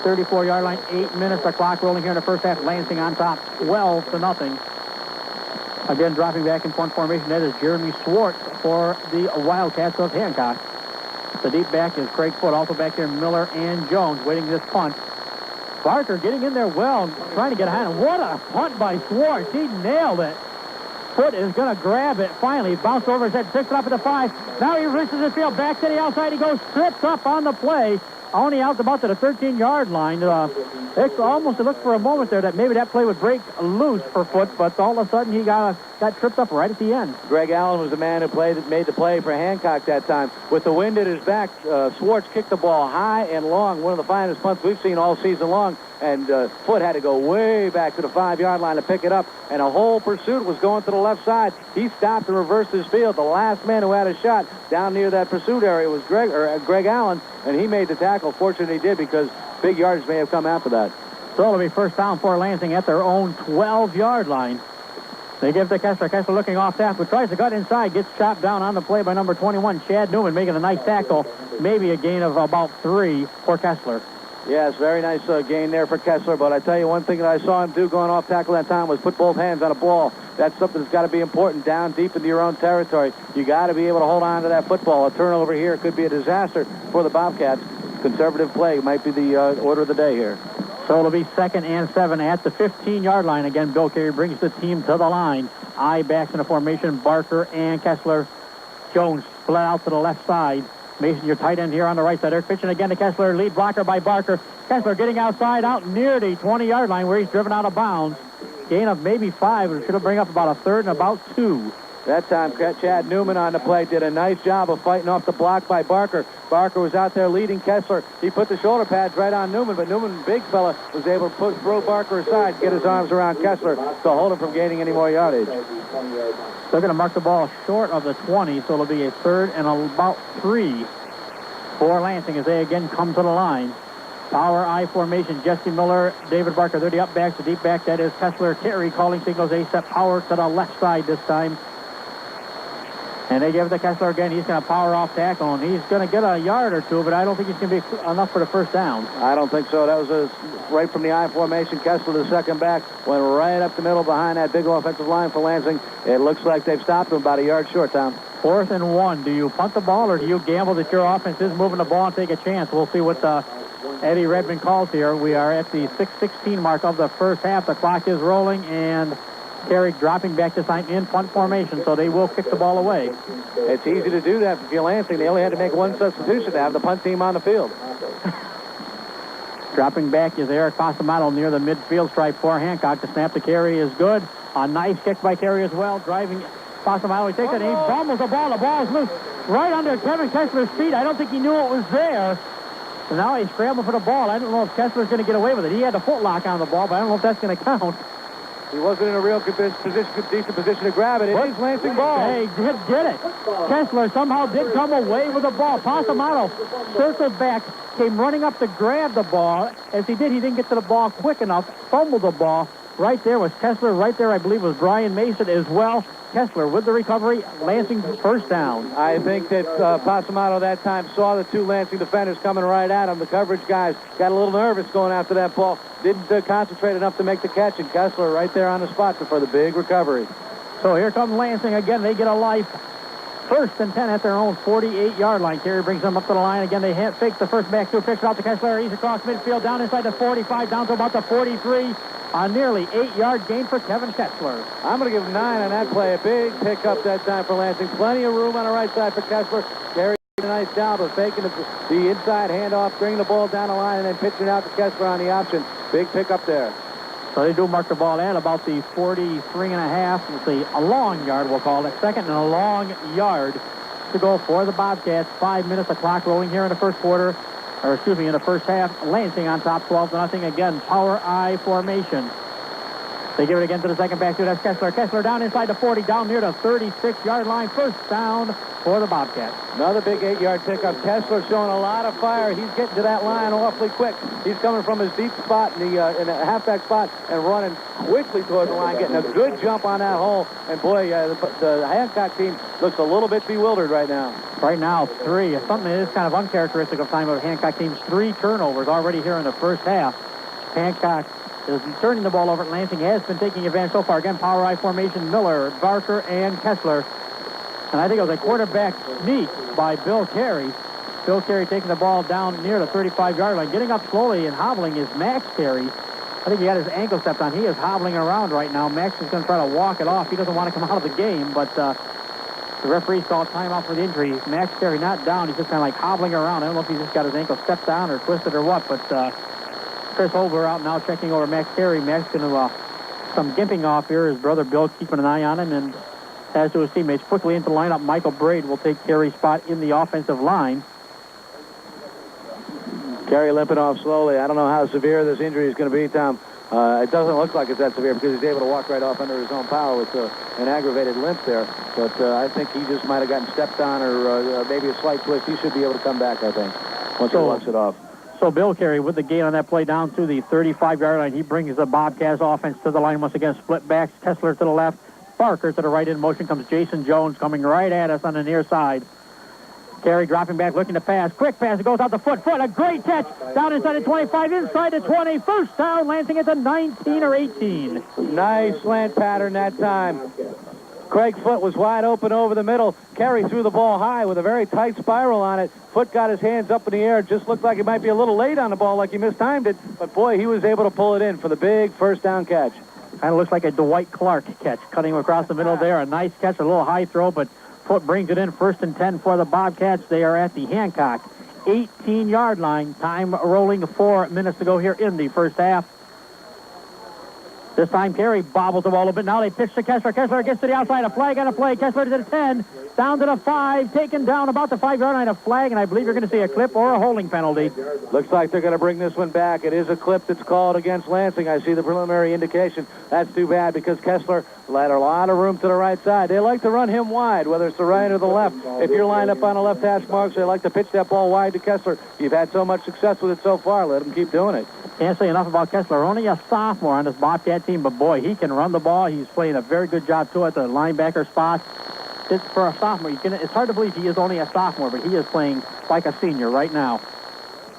34-yard line. 8 minutes, the clock rolling here in the first half. Lansing on top, 12-0. Again, dropping back in punt formation. That is Jeremy Schwartz for the Wildcats of Hancock. The deep back is Craig Foot. Also back there, Miller and Jones waiting this punt. Barker getting in there well, trying to get a hand. What a punt by Schwartz. He nailed it. Foot is going to grab it. Finally, bounced over his head, picks it up at the 5. Now he reaches the field. Back to the outside. He goes, trips up on the play. Only out about to the 13-yard line. It looked for a moment there that maybe that play would break loose for Foot, but all of a sudden he got tripped up right at the end. Greg Allen was the man who made the play for Hancock that time. With the wind at his back, Schwartz kicked the ball high and long, one of the finest punts we've seen all season long, and Foot had to go way back to the 5-yard line to pick it up, and a whole pursuit was going to the left side. He stopped and reversed his field. The last man who had a shot down near that pursuit area was Greg Allen, and he made the tackle. Fortunately, he did, because big yardage may have come after that. So it'll be first down for Lansing at their own 12-yard line. They give to Kessler. Kessler looking off task, but tries to cut inside. Gets chopped down on the play by number 21, Chad Newman, making a nice tackle. Maybe a gain of about 3 for Kessler. Yes, very nice gain there for Kessler, but I tell you one thing that I saw him do going off tackle that time was put both hands on a ball. That's something that's got to be important down deep into your own territory. You got to be able to hold on to that football. A turnover here could be a disaster for the Bobcats. Conservative play might be the order of the day here. So it'll be 2nd and 7 at the 15-yard line. Again, Bill Carey brings the team to the line. I-backs in a formation, Barker and Kessler. Jones split out to the left side. Mason, your tight end here on the right side. They're pitching again to Kessler. Lead blocker by Barker. Kessler getting outside out near the 20-yard line where he's driven out of bounds. Gain of maybe 5. It should bring up about a 3rd and about 2. That time, Chad Newman on the play did a nice job of fighting off the block by Barker. Barker was out there leading Kessler. He put the shoulder pads right on Newman, but Newman, big fella, was able to throw Barker aside, get his arms around Kessler to hold him from gaining any more yardage. They're going to mark the ball short of the 20, so it'll be a 3rd and about 3 for Lansing as they again come to the line. Power I formation, Jesse Miller, David Barker. They're the up backs, the deep back. That is Kessler. Terry calling signals. They set power to the left side this time. And they give it to Kessler again. He's going to power off tackle, and he's going to get a yard or two, but I don't think he's going to be enough for the first down. I don't think so. That was right from the I formation. Kessler, the second back, went right up the middle behind that big offensive line for Lansing. It looks like they've stopped him about a yard short, Tom. 4th and 1. Do you punt the ball, or do you gamble that your offense is moving the ball and take a chance? We'll see what Eddie Redmond calls here. We are at the 6:16 mark of the first half. The clock is rolling, and Terry dropping back this time in punt formation, so they will kick the ball away. It's easy to do that for Lansing. They only had to make one substitution to have the punt team on the field. Dropping back is Eric Pasamato near the midfield stripe for Hancock. The snap to carry is good. A nice kick by Terry as well. Driving Pasamato. He takes it. He fumbles the ball. The ball is loose right under Kevin Kessler's feet. I don't think he knew it was there. So now he's scrambling for the ball. I don't know if Kessler's going to get away with it. He had the foot lock on the ball, but I don't know if that's going to count. He wasn't in a real good decent position to grab it. It is Lansing ball. Hey, did it. Kessler somehow did come away with the ball. Pasamato circled back, came running up to grab the ball. As he didn't get to the ball quick enough, fumbled the ball. Right there was Kessler. Right there, I believe, was Brian Mason as well. Kessler with the recovery. Lansing first down. I think that Pasamato that time saw the two Lansing defenders coming right at him. The coverage guys got a little nervous going after that ball. Didn't concentrate enough to make the catch, and Kessler right there on the spot for the big recovery. So here comes Lansing again. They get a life. 1st and 10 at their own 48-yard line. Terry brings them up to the line. Again, they fake the first back two. Picks out to Kessler. He's across midfield, down inside the 45, down to about the 43. A nearly 8-yard gain for Kevin Kessler. I'm going to give him 9 on that play. A big pickup that time for Lansing. Plenty of room on the right side for Kessler. Terry did a nice job of faking the inside handoff, bringing the ball down the line, and then pitching out to Kessler on the option. Big pickup there. So they do mark the ball at about the 43 and a half. Let's see, a long yard, we'll call it. 2nd and a long yard to go for the Bobcats. 5 minutes, the clock rolling here in the first quarter. Or excuse me, in the first half. Lansing on top, 12-0. Again, power I formation. They give it again to the second back. That's Kessler. Kessler down inside the 40, down near the 36-yard line. First down for the Bobcats. Another big 8-yard pickup. Kessler showing a lot of fire. He's getting to that line awfully quick. He's coming from his deep spot in the halfback spot and running quickly toward the line, getting a good jump on that hole. And boy, the Hancock team looks a little bit bewildered right now. Right now, 3. Something that is kind of uncharacteristic of time of Hancock team's 3 turnovers already here in the first half. Hancock is turning the ball over. Lansing has been taking advantage so far. Again, power I formation, Miller, Barker, and Kessler. And I think it was a quarterback sneak by Bill Carey. Bill Carey taking the ball down near the 35-yard line. Getting up slowly and hobbling is Max Carey. I think he had his ankle stepped on. He is hobbling around right now. Max is going to try to walk it off. He doesn't want to come out of the game, but the referee's called timeout for the injury. Max Carey not down. He's just kind of like hobbling around. I don't know if he just got his ankle stepped down or twisted or what, but Chris Holber out now checking over Max Carey. Max going to some gimping off here. His brother Bill keeping an eye on him, and as to his teammates. Quickly into the lineup, Michael Braid will take Carey's spot in the offensive line. Carey limping off slowly. I don't know how severe this injury is going to be, Tom. It doesn't look like it's that severe because he's able to walk right off under his own power with an aggravated limp there. But I think he just might have gotten stepped on or maybe a slight twist. He should be able to come back, I think, once he walks it off. So Bill Carey with the gain on that play down to the 35-yard line. He brings the Bobcats offense to the line once again. Split backs, Kessler to the left, Barker to the right. In motion comes Jason Jones coming right at us on the near side. Carey dropping back, looking to pass. Quick pass. It goes out the foot. A great catch. Down inside the 25, inside the 20. First down, Lansing at the 19 or 18. Nice slant pattern that time. Craig Foote was wide open over the middle. Carey threw the ball high with a very tight spiral on it. Foote got his hands up in the air. Just looked like he might be a little late on the ball, like he mistimed it. But, boy, he was able to pull it in for the big first down catch. Kind of looks like a Dwight Clark catch, cutting him across the middle there. A nice catch, a little high throw, but Foote brings it in. 1st and 10 for the Bobcats. They are at the Hancock 18-yard line. Time rolling, 4 minutes to go here in the first half. This time Carey bobbles the ball a little bit. Now they pitch to Kessler. Kessler gets to the outside. A flag on a play. Kessler to the 10. Down to the 5. Taken down about the 5-yard line. A flag, and I believe you're going to see a clip or a holding penalty. Looks like they're going to bring this one back. It is a clip that's called against Lansing. I see the preliminary indication. That's too bad because Kessler had a lot of room to the right side. They like to run him wide, whether it's the right or the left. If you're lined up on the left hash marks, they like to pitch that ball wide to Kessler. You've had so much success with it so far. Let him keep doing it. Can't say enough about Kessler. Only a sophomore on this Bobcat team, but boy, he can run the ball. He's playing a very good job, too, at the linebacker spot. For a sophomore, it's hard to believe he is only a sophomore, but he is playing like a senior right now.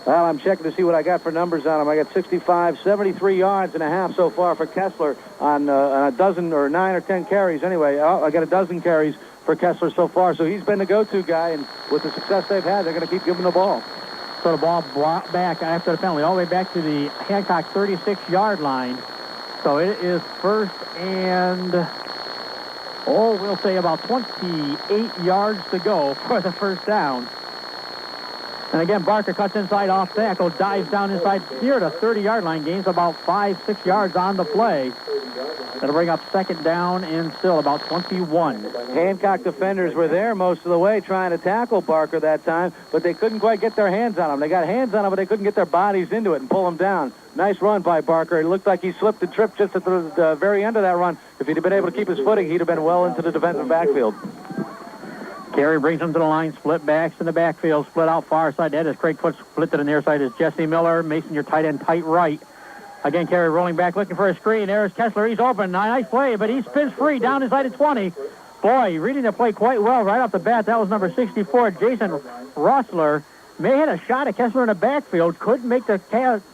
Well, I'm checking to see what I got for numbers on him. I got 73 yards and a half so far for Kessler on a dozen or 9 or 10 carries. Anyway, I got a dozen carries for Kessler so far, so he's been the go-to guy, and with the success they've had, they're going to keep giving the ball. So the ball brought back after the penalty all the way back to the Hancock 36-yard line. So it is first and, we'll say about 28 yards to go for the first down. And again, Barker cuts inside off tackle, dives down inside here to 30-yard line, gains about 5-6 yards on the play. That'll bring up second down and still about 21. Hancock defenders were there most of the way trying to tackle Barker that time, but they couldn't quite get their hands on him. They got hands on him, but they couldn't get their bodies into it and pull him down. Nice run by Barker. It looked like he slipped and tripped just at the very end of that run. If he'd have been able to keep his footing, he'd have been well into the defensive backfield. Carey brings him to the line, split backs in the backfield, split out far side. That is Craig Foot, split to the near side is Jesse Miller. Mason, your tight end, tight right. Again, Carey rolling back, looking for a screen. There's Kessler. He's open. Nice play, but he spins free down inside the 20. Boy, reading the play quite well right off the bat. That was number 64, Jason Rossler. May had a shot at Kessler in the backfield. Couldn't make the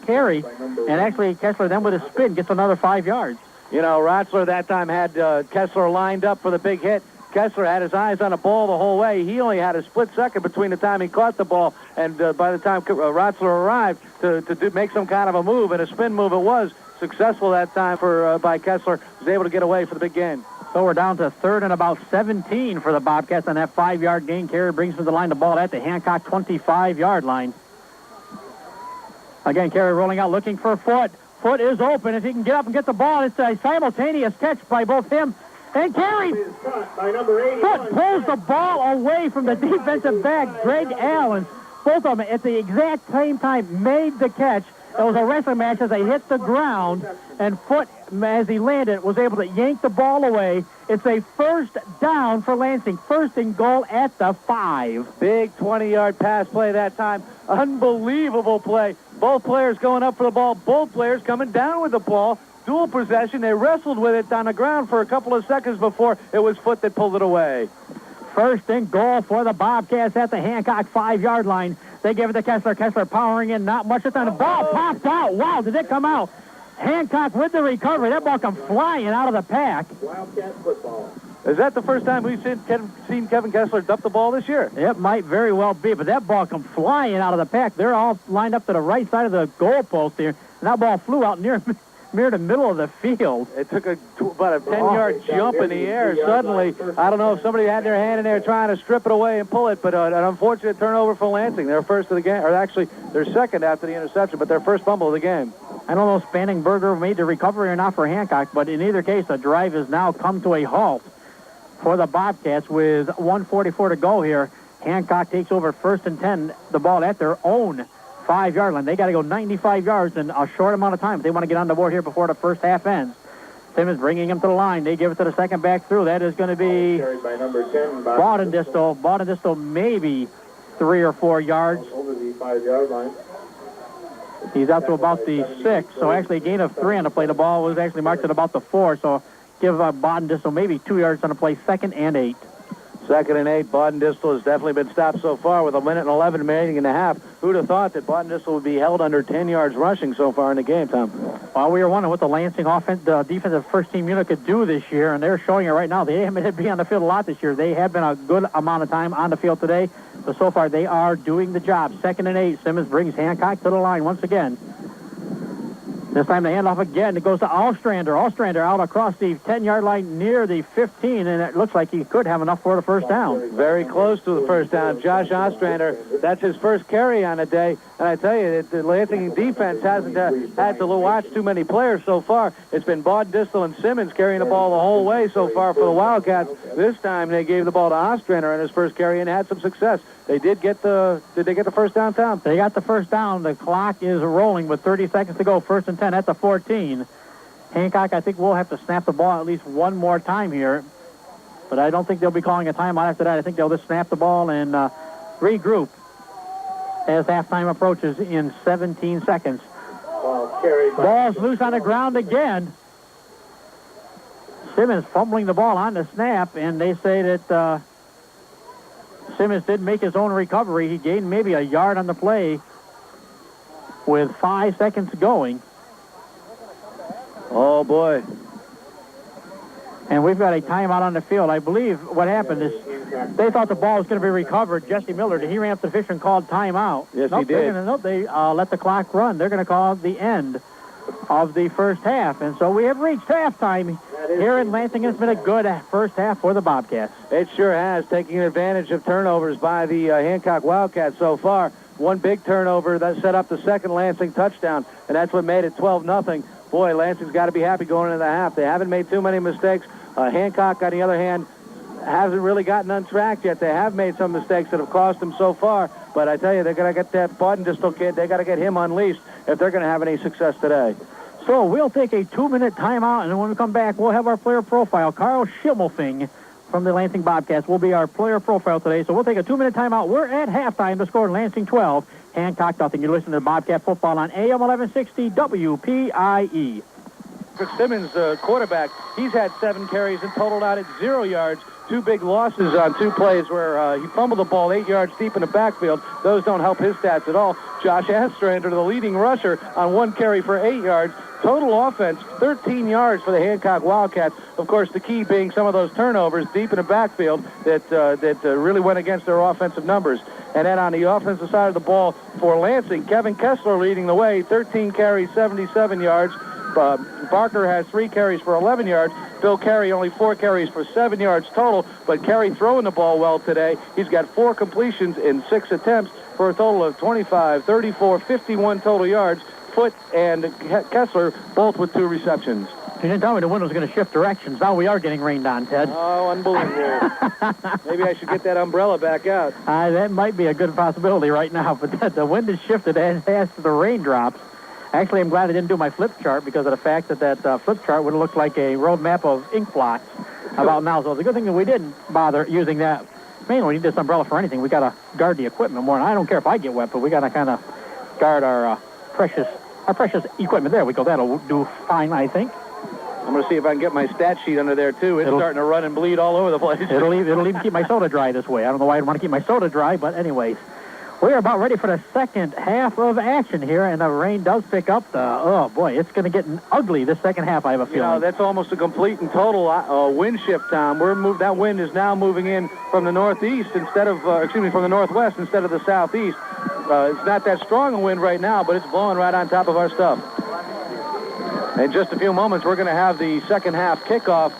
carry. And actually, Kessler then with a spin gets another 5 yards. You know, Rossler that time had Kessler lined up for the big hit. Kessler had his eyes on the ball the whole way. He only had a split second between the time he caught the ball and by the time Rotzler arrived to make some kind of a move, and a spin move it was. Successful that time by Kessler. Was able to get away for the big gain. So we're down to third and about 17 for the Bobcats on that 5-yard gain. Carey brings to the line the ball at the Hancock 25-yard line. Again, Carey rolling out, looking for Foot. Foot is open. If he can get up and get the ball, it's a simultaneous catch by both him and Carey. Foot pulls the ball away from the defensive back, Greg Allen. Both of them at the exact same time made the catch. It was a wrestling match as they hit the ground, and Foot, as he landed, was able to yank the ball away. It's a first down for Lansing. First and goal at the 5. Big 20-yard pass play that time. Unbelievable play. Both players going up for the ball. Both players coming down with the ball. Dual possession. They wrestled with it on the ground for a couple of seconds before it was Foot that pulled it away. First and goal for the Bobcats at the Hancock 5-yard line. They give it to Kessler. Kessler powering in, not much of time. The ball popped out. Wow, did it come out? Hancock with the recovery. That ball come flying out of the pack. Wildcat football. Is that the first time we've seen Kevin Kessler dump the ball this year? It might very well be, but that ball come flying out of the pack. They're all lined up to the right side of the goalpost here, and that ball flew out near the middle of the field. It took about a 10-yard jump in the air. Suddenly, I don't know if somebody had their hand in there trying to strip it away and pull it, but an unfortunate turnover for Lansing. Their first of the game, or actually their second after the interception, but their first fumble of the game. I don't know if Spanningberger made the recovery or not for Hancock, but in either case, the drive has now come to a halt for the Bobcats with 1:44 to go here. Hancock takes over first and 10, the ball at their own 5-yard line. They got to go 95 yards in a short amount of time if they want to get on the board here before the first half ends. Simmons bringing him to the line. They give it to the second back through. That is going to be Carried by number 10, Baudendistel. Baudendistel maybe 3 or 4 yards. over the 5-yard line. He's out to about the 6, so actually a gain of 3 on the play. The ball was actually marked at about the 4, so give Baudendistel maybe 2 yards on the play, 2nd and 8. 2nd and 8. Baudendistel has definitely been stopped so far with 1 minute and 11 remaining in the half. Who'd have thought that Baudendistel would be held under 10 yards rushing so far in the game, Tom? Well, we were wondering what the Lansing defensive first-team unit could do this year, and they're showing it right now. They haven't been on the field a lot this year. They have been a good amount of time on the field today, so far they are doing the job. 2nd and 8. Simmons brings Hancock to the line once again. This time the handoff again. It goes to Ostrander. Ostrander out across the 10-yard line near the 15, and it looks like he could have enough for the first down. Very close to the first down. Josh Ostrander, that's his first carry on the day. And I tell you, the Lansing defense hasn't had to watch too many players so far. It's been Bauden, Distel, and Simmons carrying the ball the whole way so far for the Wildcats. This time they gave the ball to Ostrander on his first carry and had some success. Did they get the first down, Tom? They got the first down. The clock is rolling with 30 seconds to go. First and 10 at the 14. Hancock, I think, will have to snap the ball at least one more time here. But I don't think they'll be calling a timeout after that. I think they'll just snap the ball and regroup as halftime approaches in 17 seconds. Ball's loose on the ground again. Simmons fumbling the ball on the snap, and they say that Simmons did make his own recovery. He gained maybe a yard on the play with 5 seconds going. Oh, boy. And we've got a timeout on the field. I believe what happened is they thought the ball was going to be recovered. Jesse Miller, he ran up the fish and called timeout. Yes, he did. They let the clock run. They're going to call the end of the first half. And so we have reached halftime here in Lansing. It's been a good first half for the Bobcats. It sure has, taking advantage of turnovers by the Hancock Wildcats so far. One big turnover that set up the second Lansing touchdown, and that's what made it 12-0. Boy, Lansing's got to be happy going into the half. They haven't made too many mistakes. Hancock, on the other hand, hasn't really gotten untracked yet. They have made some mistakes that have cost them so far, but I tell you, they're going to get that Bauden Distel kid. They got to get him unleashed if they're going to have any success today. So we'll take a 2-minute timeout, and then when we come back, we'll have our player profile. Carl Schimmelfing from the Lansing Bobcats will be our player profile today. So we'll take a 2-minute timeout. We're at halftime. The score, Lansing 12, Hancock nothing. You listen to Bobcat football on AM 1160 WPIE. Simmons, quarterback, he's had 7 carries and totaled out at 0 yards. 2 big losses on 2 plays where he fumbled the ball 8 yards deep in the backfield. Those don't help his stats at all. Josh Ostrander, the leading rusher, on 1 carry for 8 yards. Total offense, 13 yards for the Hancock Wildcats. Of course, the key being some of those turnovers deep in the backfield that really went against their offensive numbers. And then on the offensive side of the ball for Lansing, Kevin Kessler leading the way, 13 carries, 77 yards. Barker has 3 carries for 11 yards. Bill Carey only 4 carries for 7 yards total, but Carey throwing the ball well today. He's got 4 completions in 6 attempts for a total of 25, 34, 51 total yards. Foote and Kessler both with 2 receptions. You didn't tell me the wind was going to shift directions. Now we are getting rained on, Ted. Oh, unbelievable. Maybe I should get that umbrella back out. That might be a good possibility right now, but the wind has shifted as to the raindrops. Actually, I'm glad I didn't do my flip chart because of the fact that flip chart would have looked like a road map of ink blots about now. So it's a good thing that we didn't bother using that. Mainly, we need this umbrella for anything. We got to guard the equipment more. And I don't care if I get wet, but we got to kind of guard our precious equipment. There we go. That'll do fine, I think. I'm going to see if I can get my stat sheet under there, too. It's starting to run and bleed all over the place. It'll even keep my soda dry this way. I don't know why I'd want to keep my soda dry, but anyways. We are about ready for the second half of action here, and the rain does pick up. Oh, boy, it's going to get ugly this second half, I have a feeling. You know, that's almost a complete and total wind shift, Tom. That wind is now moving in from the northeast instead of, from the northwest instead of the southeast. It's not that strong a wind right now, but it's blowing right on top of our stuff. In just a few moments, we're going to have the second half kickoff.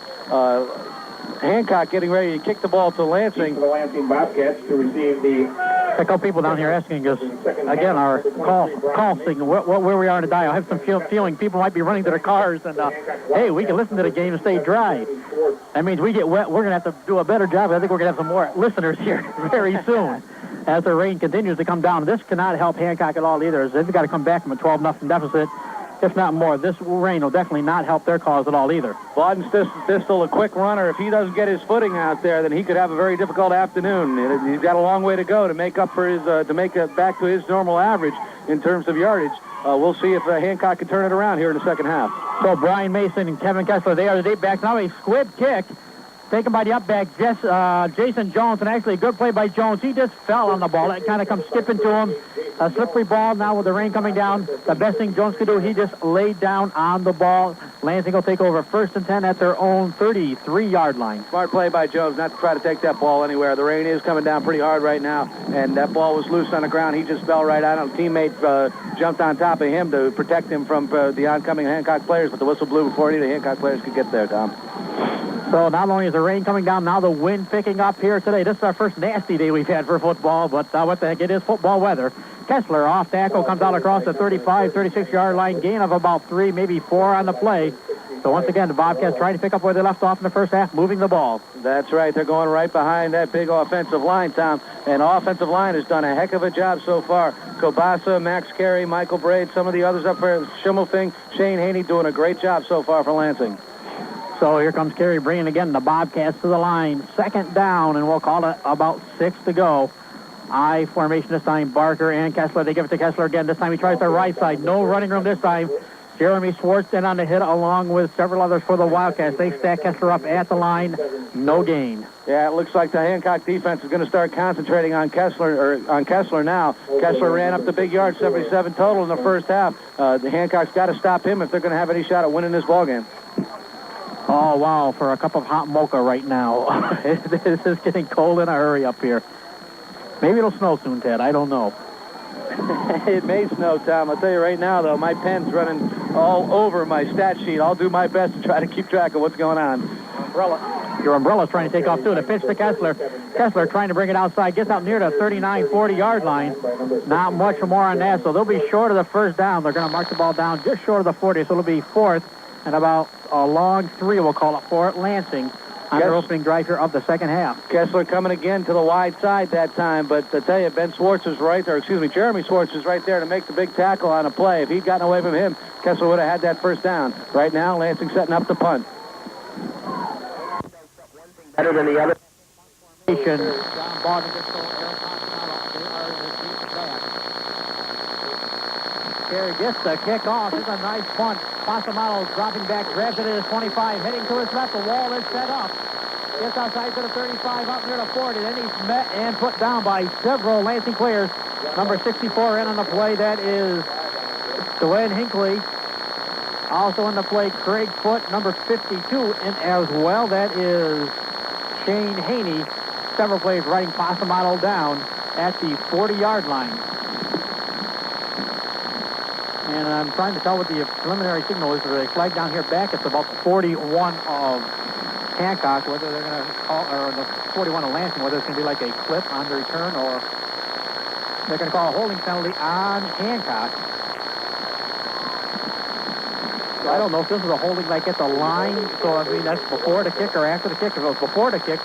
Hancock getting ready to kick the ball to Lansing. The Lansing Bobcats to receive the... A couple people down here asking us, again, our call signal, where we are in the dial. I have some feeling people might be running to their cars, and, hey, we can listen to the game and stay dry. That means we get wet. We're going to have to do a better job. I think we're going to have some more listeners here very soon as the rain continues to come down. This cannot help Hancock at all either. They've got to come back from a 12-0 deficit. If not more, this rain will definitely not help their cause at all either. Bauden Distel, a quick runner. If he doesn't get his footing out there, then he could have a very difficult afternoon. He's got a long way to go to make up for his, to make it back to his normal average in terms of yardage. We'll see if Hancock can turn it around here in the second half. So Brian Mason and Kevin Kessler, they are the deep backs. Now a squib kick taken by the up back, Jason Jones, and actually a good play by Jones. He just fell on the ball. It kind of comes skipping to him. A slippery ball now with the rain coming down. The best thing Jones could do, he just laid down on the ball. Lansing will take over 1st and 10 at their own 33-yard line. Smart play by Jones not to try to take that ball anywhere. The rain is coming down pretty hard right now, and that ball was loose on the ground. He just fell right out. A teammate jumped on top of him to protect him from the oncoming Hancock players, but the whistle blew before any of the Hancock players could get there, Tom. So not only is the rain coming down, now the wind picking up here today. This is our first nasty day we've had for football, but what the heck, it is football weather. Kessler off tackle, comes out across the 35, 36-yard line, gain of about 3, maybe 4 on the play. So once again, the Bobcats trying to pick up where they left off in the first half, moving the ball. That's right. They're going right behind that big offensive line, Tom. And offensive line has done a heck of a job so far. Kobasa, Max Carey, Michael Braid, some of the others up there, Schimmelfing, Shane Haney doing a great job so far for Lansing. So here comes Carey bringing again the Bobcats to the line. 2nd down, and we'll call it about 6 to go. I formation this time, Barker and Kessler. They give it to Kessler again. This time he tries the right side. No running room this time. Jeremy Schwartz in on the hit along with several others for the Wildcats. They stack Kessler up at the line. No gain. Yeah, it looks like the Hancock defense is going to start concentrating on Kessler now. Kessler ran up the big yard, 77 total in the first half. The Hancock's got to stop him if they're going to have any shot at winning this ballgame. Oh, wow, for a cup of hot mocha right now. This is getting cold in a hurry up here. Maybe it'll snow soon, Ted. I don't know. It may snow, Tom. I'll tell you right now, though, my pen's running all over my stat sheet. I'll do my best to try to keep track of what's going on. Your umbrella's trying to take off, too. The pitch to Kessler. Kessler trying to bring it outside. Gets out near the 39, 40-yard line. Not much more on that, so they'll be short of the first down. They're going to mark the ball down just short of the 40, so it'll be 4th and about a long 3, we'll call it, for Lansing on their opening drive here of the second half. Kessler coming again to the wide side that time, but I tell you, Jeremy Schwartz is right there to make the big tackle on a play. If he'd gotten away from him, Kessler would have had that first down. Right now, Lansing setting up the punt. Better than the other. Carey gets the kick off. This is a nice punt. Pasamato dropping back, grabs it at his 25, heading to his left. The wall is set up. Gets outside to the 35, up near the 40. Then he's met and put down by several Lansing players. Number 64 in on the play. That is Dwayne Hinckley. Also in the play, Craig Foote, number 52 in as well. That is Shane Haney. Several players riding Pasamato down at the 40-yard line. And I'm trying to tell what the preliminary signal is. There's a flag down here back. It's about the 41 of Hancock, whether they're going to call, or the 41 of Lansing, whether it's going to be like a clip on the return, or they're going to call a holding penalty on Hancock. So I don't know if this is a holding like at the line. So, I mean, that's before the kick or after the kick. If it was before the kick,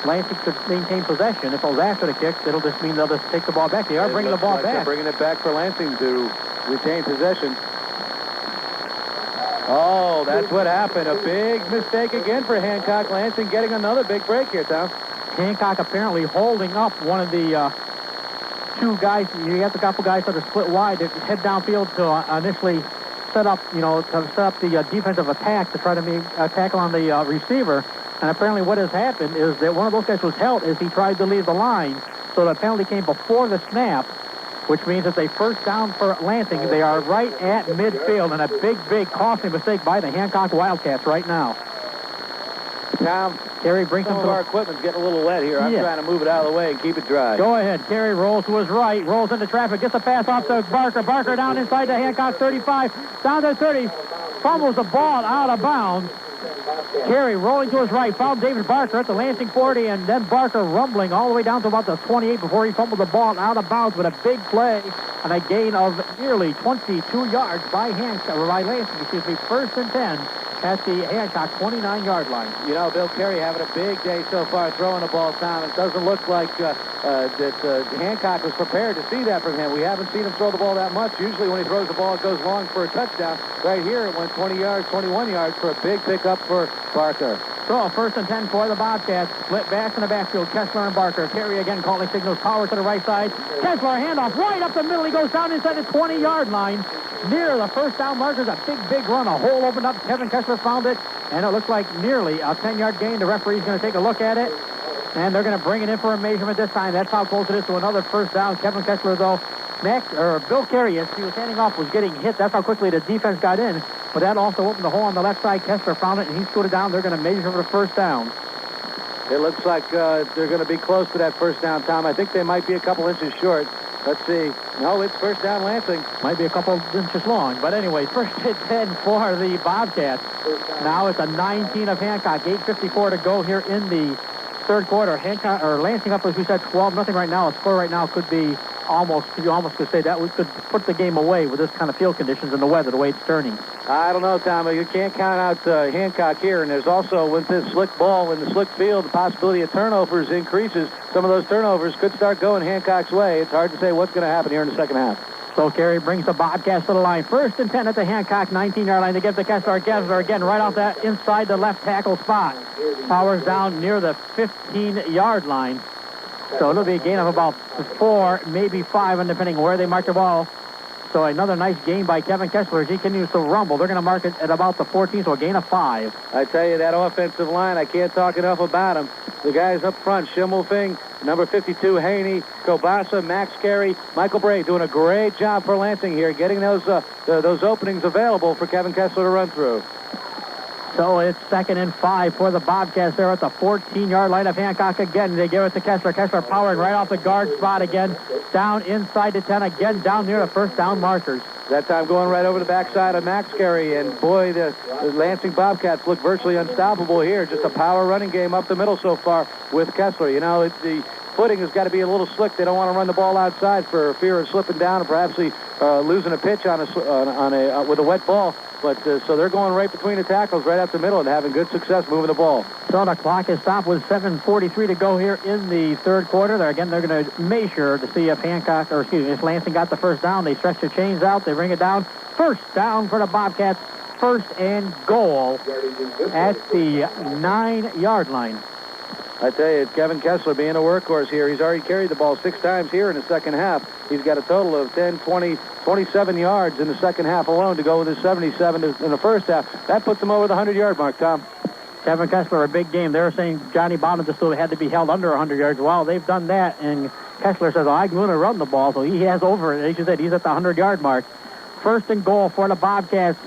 Lansing should maintain possession. If it was after the kick, it'll just mean they'll just take the ball back. They are bringing the ball back. They're bringing it back for Lansing to retain possession. Oh, that's what happened. A big mistake again for Hancock. Lansing getting another big break here, Tom. Hancock apparently holding up one of the two guys. You have a couple guys that are split wide that head downfield to initially set up, the defensive attack to try to make a tackle on the receiver. And apparently what has happened is that one of those guys was held as he tried to leave the line. So the penalty came before the snap, which means it's a first down for Lansing. They are right at midfield, and a big costly mistake by the Hancock Wildcats right now. Tom, Carey brings some of our equipment's getting a little wet here. I'm trying to move it out of the way and keep it dry. Go ahead. Carey rolls to his right, rolls into traffic, gets a pass off to Barker. Barker down inside the Hancock 35, down to 30, fumbles the ball out of bounds. Carey rolling to his right, found David Barker at the Lansing 40, and then Barker rumbling all the way down to about the 28 before he fumbled the ball out of bounds with a big play and a gain of nearly 22 yards by Lansing. 1st and 10 at the Hancock 29-yard line. You know, Bill Carey having a big day so far throwing the ball, Tom. It doesn't look like that Hancock was prepared to see that from him. We haven't seen him throw the ball that much. Usually when he throws the ball, it goes long for a touchdown. Right here, it went 20 yards, 21 yards for a big pickup for Barker. So, 1st and 10 for the Bobcats. Split backs in the backfield. Kessler and Barker. Carey again calling signals. Power to the right side. Kessler, handoff right up the middle. He goes down inside the 20-yard line. Near the first down markers, a big run. A hole opened up. Kevin Kessler found it, and it looks like nearly a 10-yard gain. The referee's going to take a look at it, and they're going to bring it in for a measurement this time. That's how close it is to another first down. Kevin Kessler, though, Bill Carey, as he was standing off, was getting hit. That's how quickly the defense got in. But that also opened the hole on the left side. Kessler found it, and he scooted down. They're going to measure for the first down. It looks like they're going to be close to that first down, Tom. I think they might be a couple inches short. Let's see. No, it's first down Lansing. Might be a couple inches long. But anyway, first and 10 for the Bobcats. Now it's a 19 of Hancock. 8:54 to go here in the third quarter. Hancock, or Lansing up, as we said, 12-0 right now. A score right now could be you almost could say that we could put the game away with this kind of field conditions and the weather, the way it's turning. I don't know, Tom. You can't count out Hancock here. And there's also, with this slick ball in the slick field, the possibility of turnovers increases. Some of those turnovers could start going Hancock's way. It's hard to say what's going to happen here in the second half. So Carey brings the Bobcats to the line. First and 10 at the Hancock 19-yard line. They give to Kessler. Kessler again right off that inside the left tackle spot. Powers down near the 15-yard line. So it'll be a gain of about 4, maybe 5, and depending on where they mark the ball. So another nice game by Kevin Kessler as he continues to rumble. They're going to mark it at about the 14, so a gain of 5. I tell you, that offensive line, I can't talk enough about them. The guys up front, Schimmelfing, number 52, Haney, Kobasa, Max Carey, Michael Bray doing a great job for Lansing here, getting those openings available for Kevin Kessler to run through. So it's 2nd and 5 for the Bobcats there at the 14-yard line of Hancock again. They give it to Kessler. Kessler powering right off the guard spot again. Down inside the 10 again, down near the first down markers. That time going right over the backside of Max Carey. And boy, the Lansing Bobcats look virtually unstoppable here. Just a power running game up the middle so far with Kessler. You know, the footing has got to be a little slick. They don't want to run the ball outside for fear of slipping down and perhaps losing a pitch with a wet ball. But so they're going right between the tackles, right up the middle, and having good success moving the ball. So the clock is stopped with 7:43 to go here in the third quarter. They're going to measure to see if if Lansing got the first down. They stretch the chains out. They bring it down. First down for the Bobcats. First and goal at the 9-yard line. I tell you, it's Kevin Kessler being a workhorse here. He's already carried the ball 6 times here in the second half. He's got a total of 10, 20, 27 yards in the second half alone to go with his 77 in the first half. That puts him over the 100-yard mark, Tom. Kevin Kessler, a big game. They were saying Johnny Bonham still had to be held under 100 yards. Well, they've done that, and Kessler says, I'm going to run the ball, so he has over it. As you said, he's at the 100-yard mark. First and goal for the Bobcats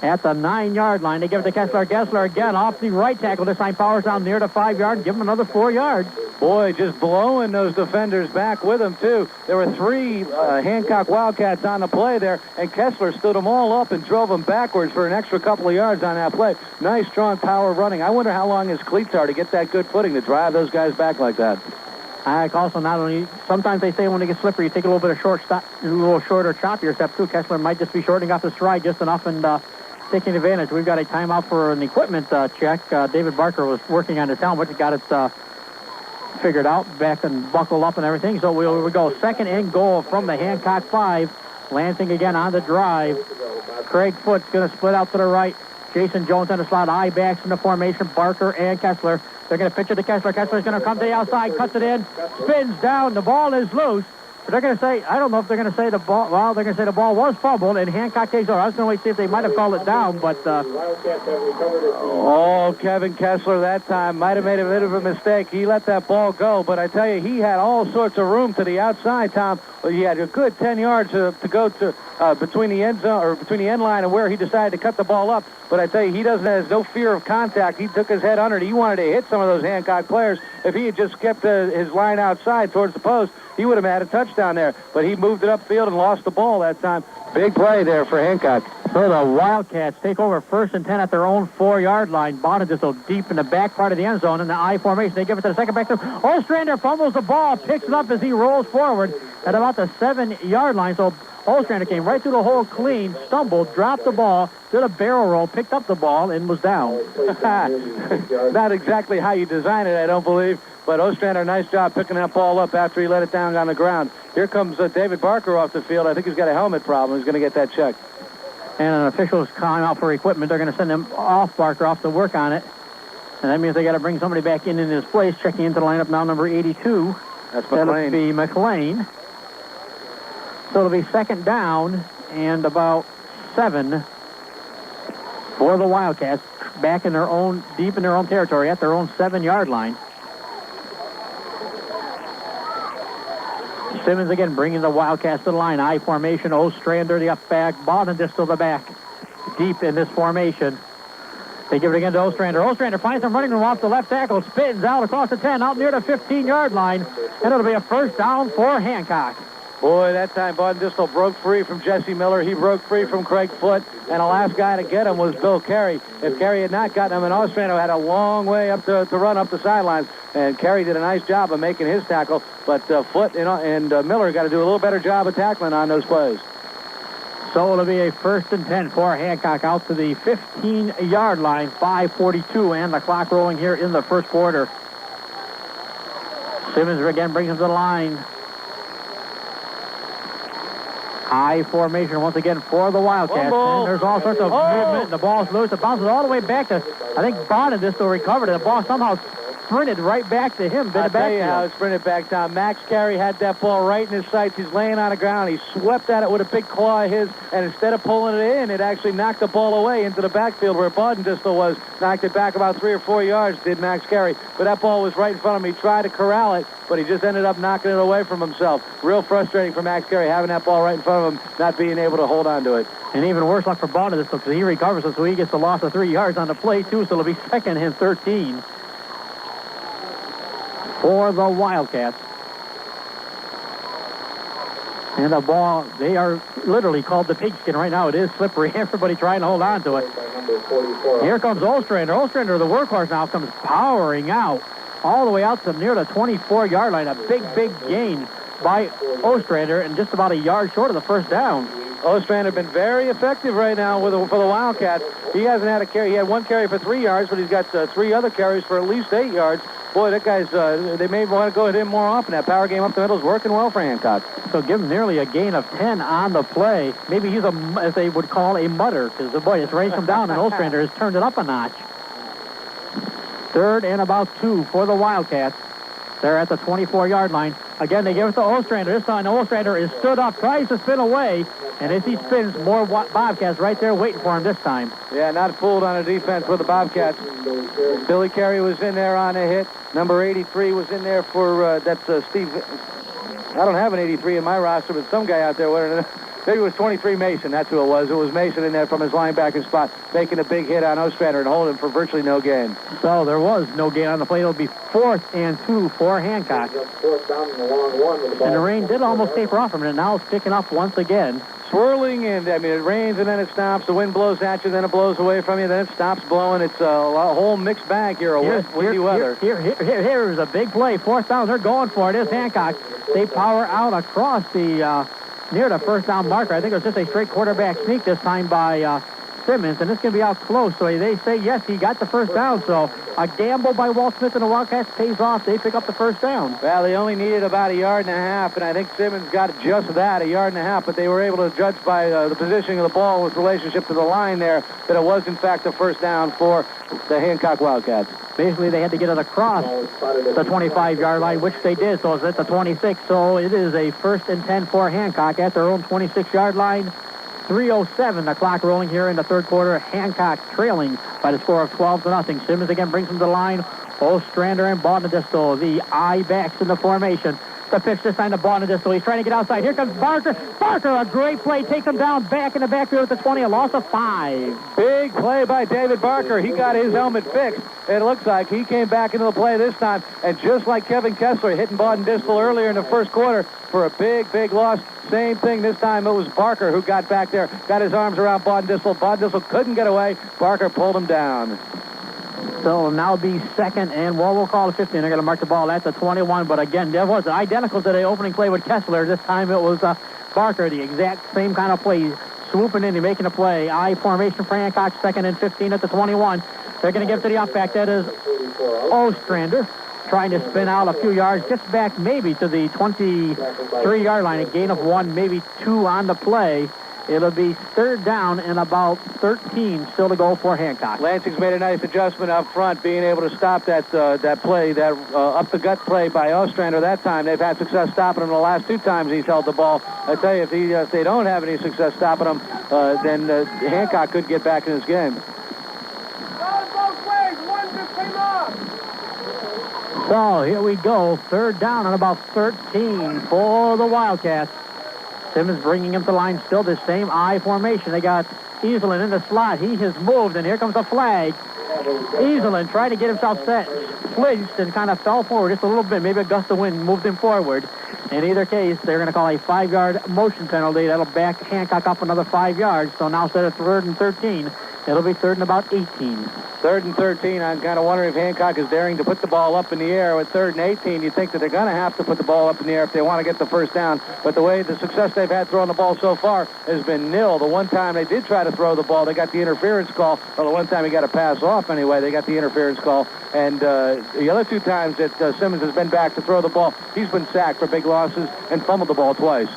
at the 9-yard line. They give it to Kessler. Kessler again off the right tackle. This time powers down near the 5-yard. Give him another 4 yards. Boy, just blowing those defenders back with him, too. There were 3 Hancock Wildcats on the play there, and Kessler stood them all up and drove them backwards for an extra couple of yards on that play. Nice, strong power running. I wonder how long his cleats are to get that good footing to drive those guys back like that. I also not only, sometimes they say when they get slippery, you take a little bit of a little shorter, choppier step, too. Kessler might just be shortening off the stride just enough and taking advantage. We've got a timeout for an equipment check. David Barker was working on his helmet. He got it figured out, back and buckled up and everything. So we go 2nd and goal from the Hancock 5. Lansing again on the drive. Craig Foot's going to split out to the right. Jason Jones in the slot. I-backs in the formation. Barker and Kessler. They're going to pitch it to Kessler. Kessler's going to come to the outside, cuts it in, spins down. The ball is loose. But they're going to say, I don't know if they're going to say the ball, well, they're going to say the ball was fumbled, and Hancock takes over. I was going to wait to see if they might have called it down, but... Kevin Kessler that time might have made a bit of a mistake. He let that ball go, but I tell you, he had all sorts of room to the outside, Tom. He had a good 10 yards to go to between the end zone, or between the end line and where he decided to cut the ball up. But I tell you, he has no fear of contact. He took his head under it. He wanted to hit some of those Hancock players. If he had just kept his line outside towards the post, he would have had a touchdown there. But he moved it upfield and lost the ball that time. Big play there for Hancock. So the Wildcats take over 1st and 10 at their own 4-yard line. Bonnet is so deep in the back part of the end zone in the I formation. They give it to the second back. Ostrander fumbles the ball, picks it up as he rolls forward at about the 7-yard line. So Ostrander came right through the hole clean, stumbled, dropped the ball, did a barrel roll, picked up the ball, and was down. Not exactly how you design it, I don't believe. But Ostrander, nice job picking that ball up after he let it down on the ground. Here comes David Barker off the field. I think he's got a helmet problem. He's going to get that checked. And an official is calling out for equipment. They're going to send him off, Barker off to work on it. And that means they got to bring somebody back in his place. Checking into the lineup now, number 82. That's McLean. That'll be McLean. So it'll be 2nd down and about 7 for the Wildcats. Back in their own, deep in their own territory at their own 7-yard line. Simmons again bringing the Wildcats to the line. I formation. Ostrander the up back. Bonadis to the back. deep in this formation. They give it again to Ostrander. Ostrander finds some running room off the left tackle, spins out across the 10, out near the 15-yard line, and it'll be a first down for Hancock. Boy, that time Baudendistel broke free from Jesse Miller. He broke free from Craig Foote, and the last guy to get him was Bill Carey. If Carey had not gotten him, and Ostrander had a long way up to run up the sidelines, and Carey did a nice job of making his tackle, but Foote and Miller got to do a little better job of tackling on those plays. So it'll be a 1st and 10 for Hancock out to the 15-yard line, 5:42, and the clock rolling here in the first quarter. Simmons again brings him to the line. High formation once again for the Wildcats. And there's all sorts of movement. The ball's loose. It bounces all the way back to, I think Baudendistel recovered it. The ball somehow sprinted right back to him. I'll tell you how it sprinted back down. Max Carey had that ball right in his sights. He's laying on the ground. He swept at it with a big claw of his, and instead of pulling it in, it actually knocked the ball away into the backfield where Baudendistel was. Knocked it back about 3 or 4 yards, did Max Carey. But that ball was right in front of him. He tried to corral it, but he just ended up knocking it away from himself. Real frustrating for Max Carey, having that ball right in front of him, not being able to hold on to it. And even worse luck for Baudendistel because he recovers it, so he gets the loss of 3 yards on the play, too, so it'll be 2nd and 13. For the Wildcats. And the ball, they are literally called the pigskin right now. It is slippery. Everybody trying to hold on to it. Here comes Ostrander. Ostrander, the workhorse, now comes powering out all the way out to near the 24-yard line. A big, big gain by Ostrander and just about a yard short of the first down. Ostrander been very effective right now for the Wildcats. He hasn't had a carry. He had 1 carry for 3 yards, but he's got 3 other carries for at least 8 yards. Boy, that guy's, they may want to go at him more often. That power game up the middle is working well for Hancock. So give him nearly a gain of 10 on the play. Maybe he's as they would call, a mutter, because the boy has raised him down, and Ostrander has turned it up a notch. 3rd and about 2 for the Wildcats. They're at the 24-yard line. Again, they give it to Ostrander. This time, Ostrander is stood up, tries to spin away, and as he spins, more Bobcats right there waiting for him this time. Yeah, not fooled on a defense for the Bobcats. Billy Carey was in there on a hit. Number 83 was in there for, that's Steve. I don't have an 83 in my roster, but some guy out there, maybe it was 23 Mason. That's who it was. It was Mason in there from his linebacker spot, making a big hit on Ostrander and holding him for virtually no gain. So there was no gain on the play. It'll be 4th and 2 for Hancock. And the rain did almost taper off from it, and now it's picking up once again. Swirling, and I mean, it rains and then it stops. The wind blows at you, then it blows away from you, then it stops blowing. It's a whole mixed bag here of windy weather. Here's a big play. 4th down. They're going for it. It's Hancock. They power out across the near the first down marker. I think it was just a straight quarterback sneak this time by Simmons, and it's going to be out close. So they say, yes, he got the first down. So a gamble by Walt Smith and the Wildcats pays off. They pick up the first down. Well, they only needed about 1.5 yards, and I think Simmons got just that, 1.5 yards, but they were able to judge by the positioning of the ball with relationship to the line there that it was, in fact, a first down for the Hancock Wildcats. Basically, they had to get it across the 25-yard line, which they did, so it's at the 26. So it is a 1st and 10 for Hancock at their own 26-yard line. 3:07, the clock rolling here in the third quarter. Hancock trailing by the score of 12-0. Simmons again brings them to the line. Ostrander and Baudendistel, the I-backs in the formation. The pitch this time to Baudendistel. He's trying to get outside. Here comes Barker. Barker, a great play. Takes him down back in the backfield at the 20. A loss of 5. Big play by David Barker. He got his helmet fixed. It looks like he came back into the play this time. And just like Kevin Kessler hitting Baudendistel earlier in the first quarter for a big, big loss, same thing this time. It was Barker who got back there, got his arms around Baudendistel. Baudendistel couldn't get away. Barker pulled him down. So it'll now be 2nd and, well, we'll call it 15. They're going to mark the ball at the 21. But again, there was identical to the opening play with Kessler. This time it was Barker, the exact same kind of play, swooping in and making a play. I formation for Hancock, 2nd and 15 at the 21. They're going to give it to the halfback. That is Ostrander, trying to spin out a few yards. Gets back maybe to the 23-yard line. A gain of 1, maybe 2 on the play. It'll be 3rd down and about 13 still to go for Hancock. Lansing's made a nice adjustment up front, being able to stop that play, that up-the-gut play by Ostrander that time. They've had success stopping him the last 2 times he's held the ball. I tell you, if they don't have any success stopping him, then Hancock could get back in this game. So here we go. 3rd down and about 13 for the Wildcats. Simmons bringing him to the line, still the same I formation. They got Easelin in the slot. He has moved, and here comes the flag. Easelin tried to get himself set, flinched, and kind of fell forward just a little bit. Maybe a gust of wind moved him forward. In either case, they're going to call a 5-yard motion penalty. That'll back Hancock up another 5 yards. So now instead of 3rd and 13, it'll be 3rd and about 18. 3rd and 13. I'm kind of wondering if Hancock is daring to put the ball up in the air. With 3rd and 18, you think that they're going to have to put the ball up in the air if they want to get the first down. But the way the success they've had throwing the ball so far has been nil. The one time they did try to throw the ball, they got the interference call. Well, the one time he got a pass off anyway, they got the interference call. And the other 2 times that Simmons has been back to throw the ball, he's been sacked for big losses and fumbled the ball twice.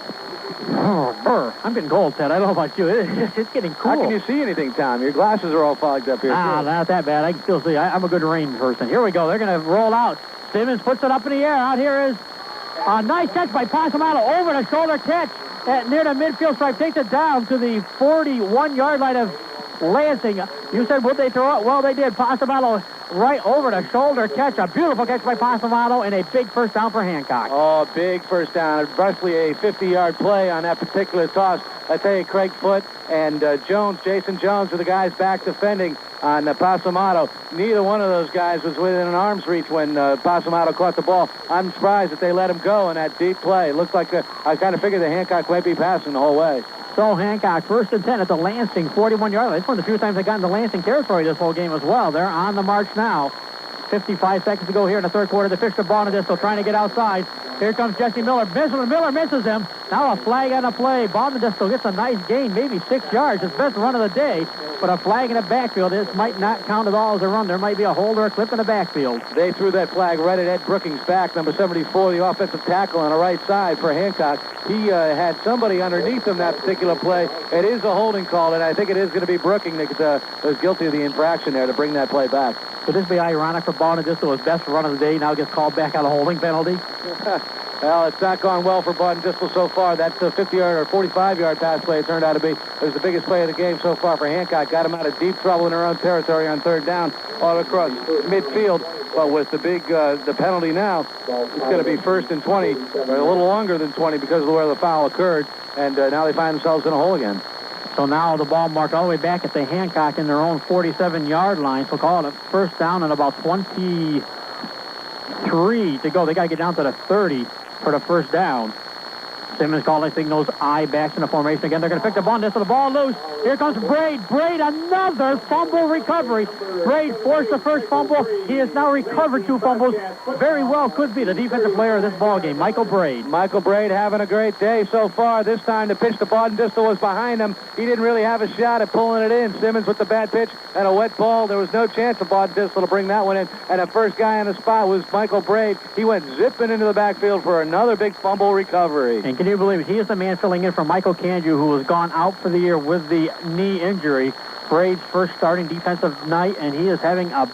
Oh, brr. I'm getting cold, Ted. I don't know about you. It's getting cool. How can you see anything, Tom? Your glasses are all fogged up here. Not that bad. I can still see. I'm a good rain person. Here we go. They're going to roll out. Simmons puts it up in the air. Out here is a nice catch by Pasamato. Over the shoulder catch near the midfield stripe. Takes it down to the 41-yard line of Lansing. You said, would they throw it? Well, they did. Pasamato right over the shoulder catch. A beautiful catch by Pasamato and a big first down for Hancock. Oh, big first down. Roughly a 50-yard play on that particular toss. I tell you, Craig Foote and Jason Jones are the guys back defending on Pasamato. Neither one of those guys was within an arm's reach when Pasamato caught the ball. I'm surprised that they let him go in that deep play. It looks like I kind of figured that Hancock might be passing the whole way. So Hancock, 1st and 10 at the Lansing 41-yard line. It's one of the few times they got into Lansing territory this whole game as well. They're on the march now. 55 seconds to go here in the 3rd quarter. They fish the ball into this, so trying to get outside. Here comes Jesse Miller. Miller misses him. Now a flag on the play. Bonadisco gets a nice gain, maybe 6 yards. His best run of the day. But a flag in the backfield. This might not count at all as a run. There might be a hold or a clip in the backfield. They threw that flag right at Ed Brookings' back, number 74, the offensive tackle on the right side for Hancock. He had somebody underneath him that particular play. It is a holding call, and I think it is going to be Brookings that was guilty of the infraction there to bring that play back. Could this be ironic for Bonadisco? His best run of the day now gets called back on a holding penalty? Well, it's not gone well for Bonadisco so far. That's a 50-yard or 45-yard pass play it turned out to be. It was the biggest play of the game so far for Hancock. Got him out of deep trouble in their own territory on 3rd down all across midfield. But with the big the penalty now, it's going to be 1st and 20, or a little longer than 20 because of where the foul occurred. And now they find themselves in a hole again. So now the ball marked all the way back at the Hancock in their own 47-yard line. So call it a first down and about 23 to go. They got to get down to the 30 for the first down. Simmons calling signals, I backs in the formation again. They're going to pick the ball, the ball loose. Here comes Braid. Braid, another fumble recovery. Braid forced the first fumble. He has now recovered 2 fumbles. Very well could be the defensive player of this ball game, Michael Braid. Michael Braid having a great day so far. This time the pitch to Bonadisco was behind him. He didn't really have a shot at pulling it in. Simmons with the bad pitch and a wet ball. There was no chance for Bonadisco to bring that one in. And the first guy on the spot was Michael Braid. He went zipping into the backfield for another big fumble recovery. And can you believe it? He is the man filling in for Michael Canju, who has gone out for the year with the knee injury. Braid's first starting defensive night, and he is having a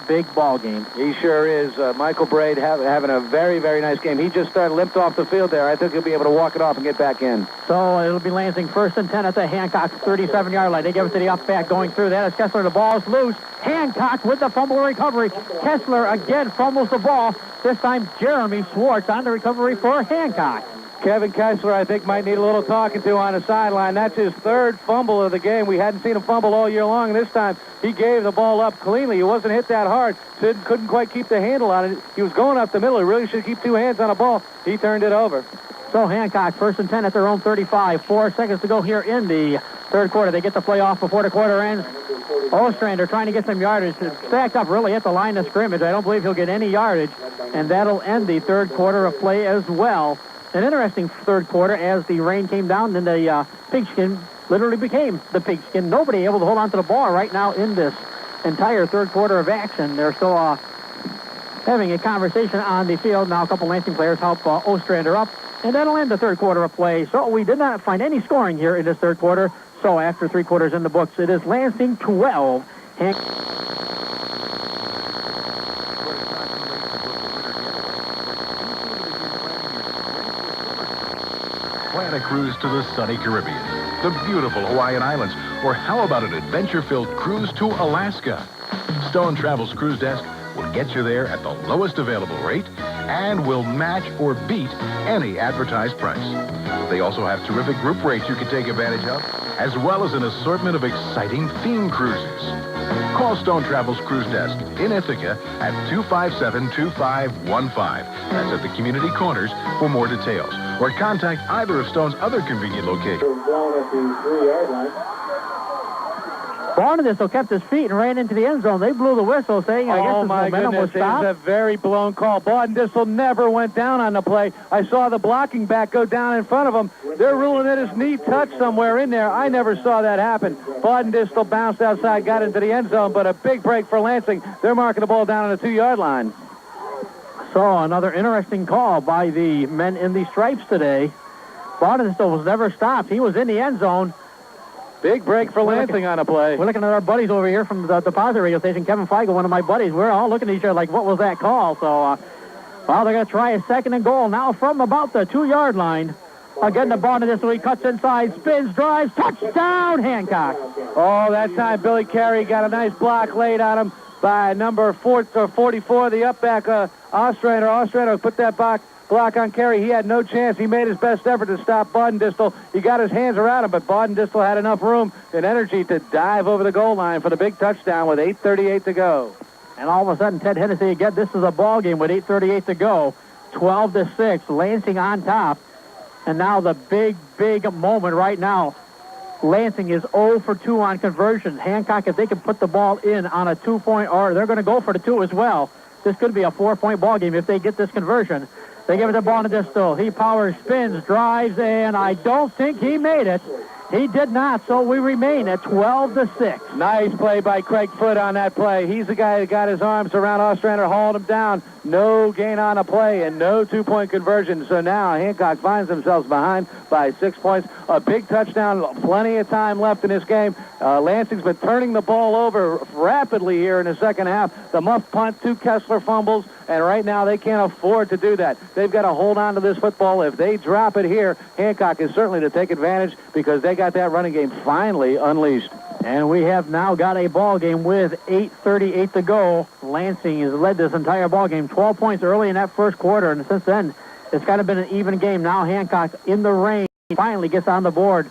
big ball game. He sure is. Michael Braid having a very, very nice game. He just limped off the field there. I think he'll be able to walk it off and get back in. So it'll be Lansing 1st and 10 at the Hancock 37-yard line. They give it to the up back going through. That is Kessler. The ball's loose. Hancock with the fumble recovery. Kessler again fumbles the ball. This time Jeremy Schwartz on the recovery for Hancock. Kevin Kessler, I think, might need a little talking to on the sideline. That's his 3rd fumble of the game. We hadn't seen him fumble all year long, and this time he gave the ball up cleanly. He wasn't hit that hard. Sid couldn't quite keep the handle on it. He was going up the middle. He really should keep 2 hands on a ball. He turned it over. So Hancock, 1st and 10 at their own 35. 4 seconds to go here in the 3rd quarter. They get the play off before the quarter ends. Ostrander trying to get some yardage. Stacked up really at the line of scrimmage. I don't believe he'll get any yardage, and that'll end the 3rd quarter of play as well. An interesting 3rd quarter as the rain came down and the pigskin literally became the pigskin. Nobody able to hold on to the ball right now in this entire 3rd quarter of action. They're still having a conversation on the field. Now a couple Lansing players help Ostrander up, and that'll end the 3rd quarter of play. So we did not find any scoring here in this 3rd quarter. So after 3 quarters in the books, it is Lansing 12. Plan a cruise to the sunny Caribbean, the beautiful Hawaiian Islands, or how about an adventure-filled cruise to Alaska? Stone Travel's Cruise Desk will get you there at the lowest available rate and will match or beat any advertised price. They also have terrific group rates you can take advantage of, as well as an assortment of exciting theme cruises. Call Stone Travel's cruise desk in Ithaca at 257-2515. That's at the community corners for more details. Or contact either of Stone's other convenient locations. Barnadistel kept his feet and ran into the end zone. They blew the whistle, saying, I guess the momentum was stopped. It was a very blown call. Barnadistel never went down on the play. I saw the blocking back go down in front of him. They're ruling it his knee touched somewhere in there. I never saw that happen. Barnadistel bounced outside, got into the end zone, but a big break for Lansing. They're marking the ball down on the 2-yard line. So another interesting call by the men in the stripes today. Barnadistel was never stopped. He was in the end zone. Big break for Lansing on a play. We're looking at our buddies over here from the Deposit radio station, Kevin Feigl, one of my buddies. We're all looking at each other like, what was that call? So, well, they're going to try a 2nd and goal now from about the 2-yard line. Again, the Barnadistel, he cuts inside, spins, drives, touchdown, Hancock. Oh, that time Billy Carey got a nice block laid on him by number 44, the up-back Ostrander. Ostrander put that block on Carey. He had no chance. He made his best effort to stop Barnadistel. He got his hands around him, but Barnadistel had enough room and energy to dive over the goal line for the big touchdown with 8:38 to go. And all of a sudden, Ted Hennessy again, this is a ball game with 8:38 to go. 12-6, Lansing on top. And now the big moment right now. Lansing is 0 for 2 on conversions. Hancock, if they can put the ball in on a 2-point, or they're going to go for the 2 as well. This could be a 4-point ball game if they get this conversion. They give it to Barnadistel. He powers, spins, drives, and I don't think he made it. He did not, so we remain at 12-6. Nice play by Craig Foote on that play. He's the guy that got his arms around Ostrander, hauled him down. No gain on a play and no 2-point conversion. So now Hancock finds themselves behind by 6 points. A big touchdown, plenty of time left in this game. Lansing's been turning the ball over rapidly here in the second half. The muff punt, 2 Kessler fumbles, and right now they can't afford to do that. They've got to hold on to this football. If they drop it here, Hancock is certainly to take advantage because they got that running game finally unleashed. And we have now got a ball game with 8:38 to go. Lansing has led this entire ball game. 12 points early in that first quarter, and since then, it's kind of been an even game. Now Hancock in the rain finally gets on the board.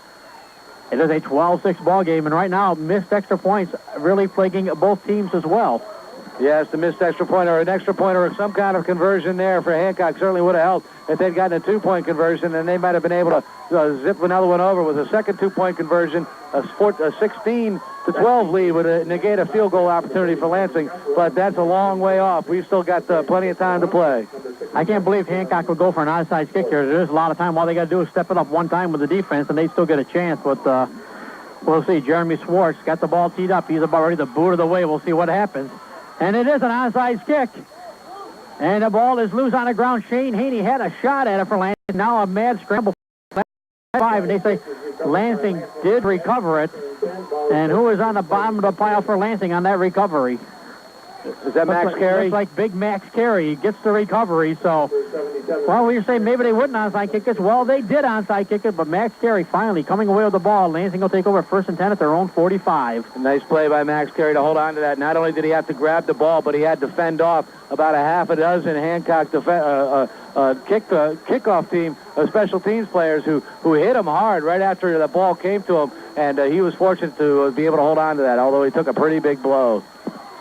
It is a 12-6 ball game, and right now, missed extra points really plaguing both teams as well. Yes, the missed extra point or an extra point or some kind of conversion there for Hancock certainly would have helped. If they'd gotten a 2-point conversion, then they might have been able to zip another one over with a second 2-point conversion. A 16-12 lead would negate a field goal opportunity for Lansing, but that's a long way off. We've still got plenty of time to play. I can't believe Hancock would go for an onside kick here. There's a lot of time. All they got to do is step it up one time with the defense, and they still get a chance. But we'll see. Jeremy Schwartz got the ball teed up. He's about ready to boot it away. We'll see what happens. And it is an onside kick. And the ball is loose on the ground. Shane Haney had a shot at it for Lansing. Now a mad scramble. 5, and they say Lansing did recover it. And who is on the bottom of the pile for Lansing on that recovery? Is that Max Carey? Looks like big Max Carey gets the recovery. So, well, we were saying maybe they wouldn't onside kick it. Well, they did onside kick it, but Max Carey finally coming away with the ball. Lansing will take over 1st and 10 at their own 45. A nice play by Max Carey to hold on to that. Not only did he have to grab the ball, but he had to fend off about a half a dozen Hancock kickoff team, special teams players who hit him hard right after the ball came to him, and he was fortunate to be able to hold on to that, although he took a pretty big blow.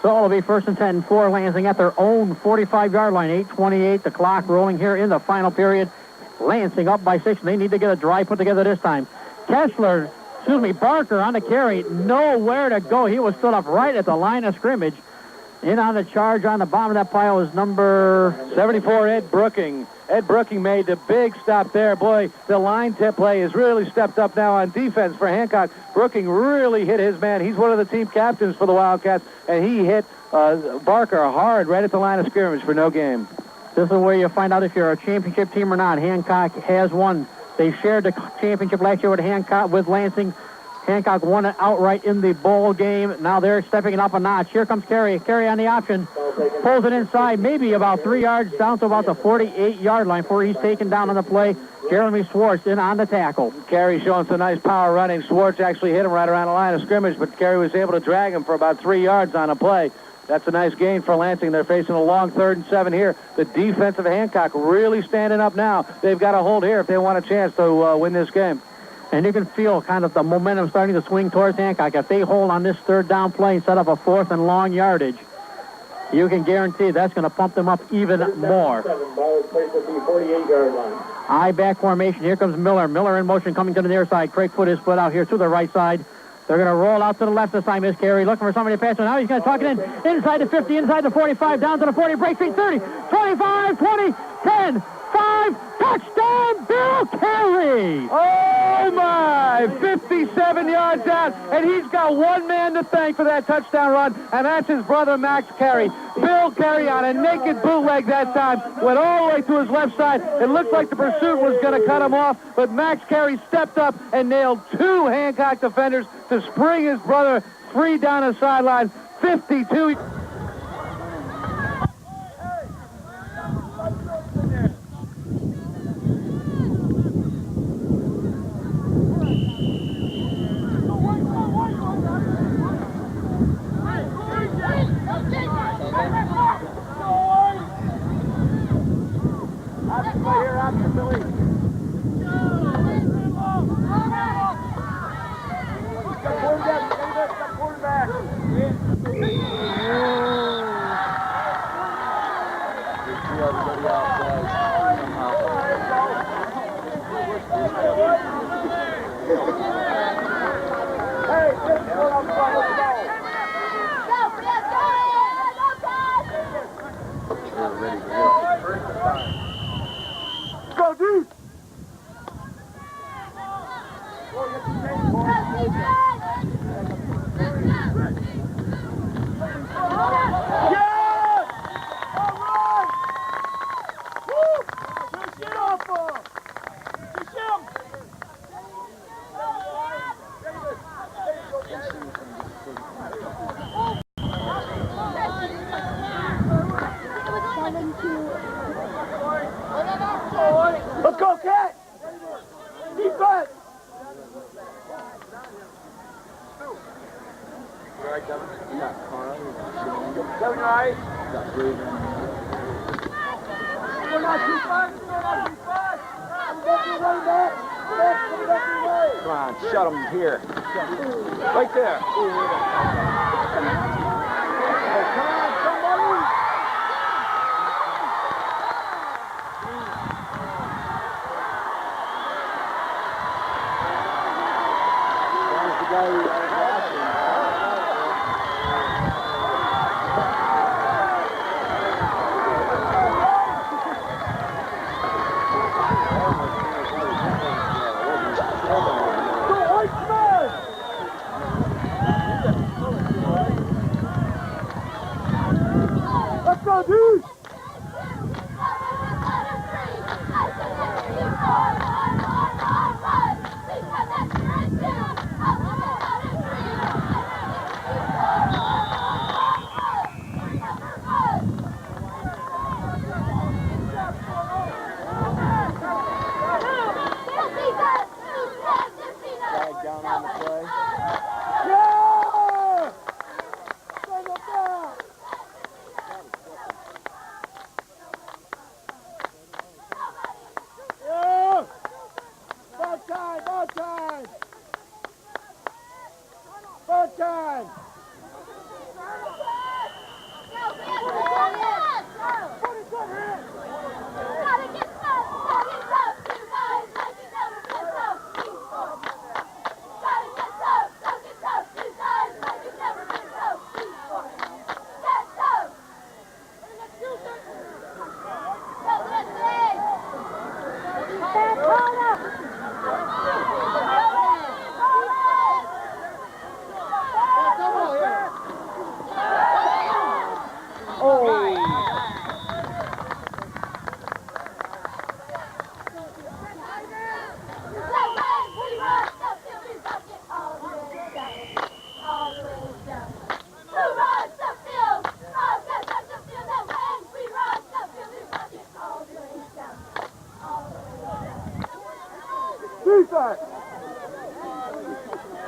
So it'll be 1st and 10 for Lansing at their own 45-yard line. 8:28, the clock rolling here in the final period. Lansing up by 6, and they need to get a drive put together this time. Barker on the carry, nowhere to go. He was stood up right at the line of scrimmage. In on the charge on the bottom of that pile is number 74, Ed Brooking. Ed Brooking made the big stop there. Boy, the line tip play has really stepped up now on defense for Hancock. Brooking really hit his man. He's one of the team captains for the Wildcats, and he hit Barker hard right at the line of scrimmage for no gain. This is where you find out if you're a championship team or not. Hancock has won. They shared the championship last year with Lansing. Hancock won it outright in the bowl game. Now they're stepping it up a notch. Here comes Carey. Carey on the option. Pulls it inside, maybe about 3 yards down to about the 48-yard line before he's taken down on the play. Jeremy Schwartz in on the tackle. Carey showing some nice power running. Schwartz actually hit him right around the line of scrimmage, but Carey was able to drag him for about 3 yards on a play. That's a nice gain for Lansing. They're facing a long 3rd and 7 here. The defense of Hancock really standing up now. They've got to hold here if they want a chance to win this game. And you can feel kind of the momentum starting to swing towards Hancock. If they hold on this 3rd down play and set up a 4th and long yardage, you can guarantee that's going to pump them up even more. Ball is placed at the 48-yard line. I-back formation. Here comes Miller. Miller in motion coming to the near side. Craig Foot is split out here to the right side. They're going to roll out to the left this time. Miss Carey looking for somebody to pass on. Now he's going to tuck it in. Inside the 50, inside the 45, down to the 40, break street 30, 25, 20, 10, 5, touchdown, Bill Carey! Oh, my! 57 yards out, and he's got one man to thank for that touchdown run, and that's his brother, Max Carey. Bill Carey on a naked bootleg that time, went all the way to his left side. It looked like the pursuit was going to cut him off, but Max Carey stepped up and nailed 2 Hancock defenders to spring his brother free down the sideline. 52. Let's go, Cat! Defense! Kevin, you alright? We're not too fast. We're not too fast. Come on, shut him here. Right there. Come on, somebody! Let's go, dude! Defense!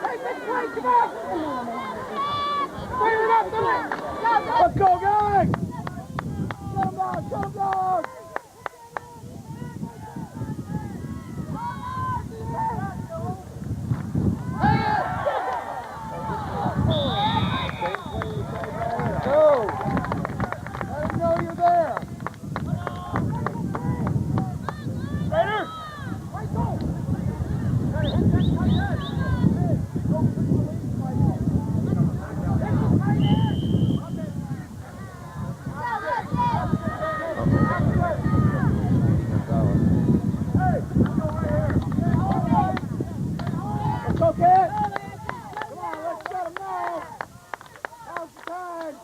Take this play, come on! Bring it up, come on! Go! Let's go, guys! Shut him down, shut him down! Go! Let him know you're there! Raiders! Right, go! Let's go, kid! Come on, let's shut him down! Now's the time!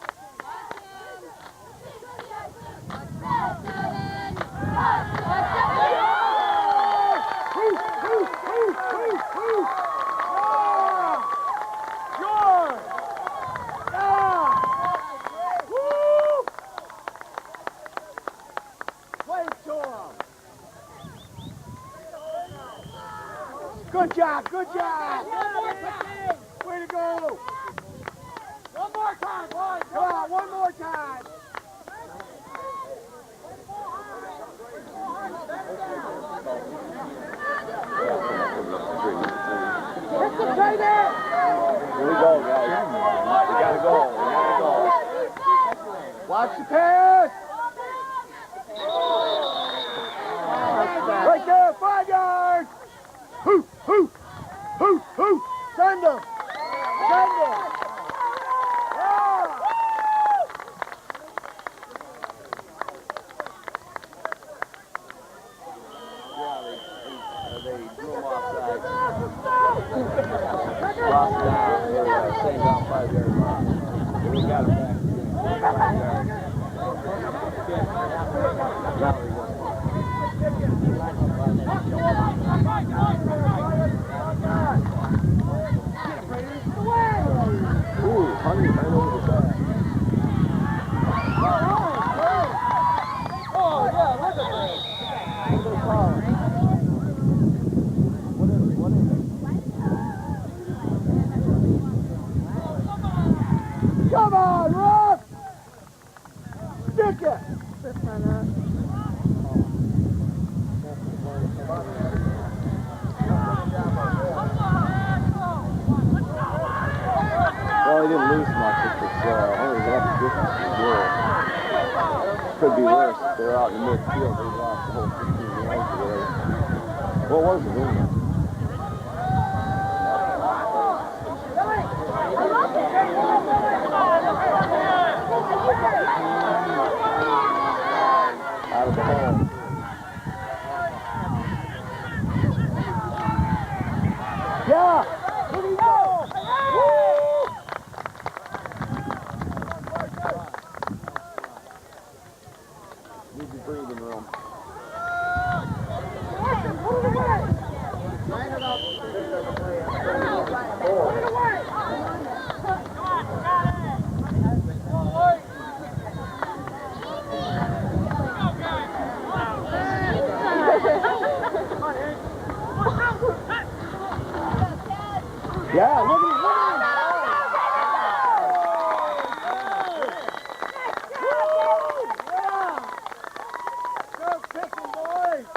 Good job, good job! Way to go! One more time, boys! Come on, one more time! Let's go, baby! Here we go, guys. We gotta go. We gotta go. Watch the pass! Right there, 5 yards! Hoop, hoop, hoop, hoop! Send them! Send them! Yeah! They drew him offside. Lost down. Same down 5 yards. We got him back. 5 yards. Now we go. Ooh, Honey right over the back. Oh, yeah, look at that! Look at the collar. What is it? What is it? Come on, Rock! Stick it! Well, he didn't lose much if it's only left distance is good. Could be worse if they're out in the midfield. They lost the whole 15 yards or whatever. What was it, isn't it? Out of the hole. Yeah! Here we go! Woo! Need the breathing room. Yeah, look at him! Go picking, boys!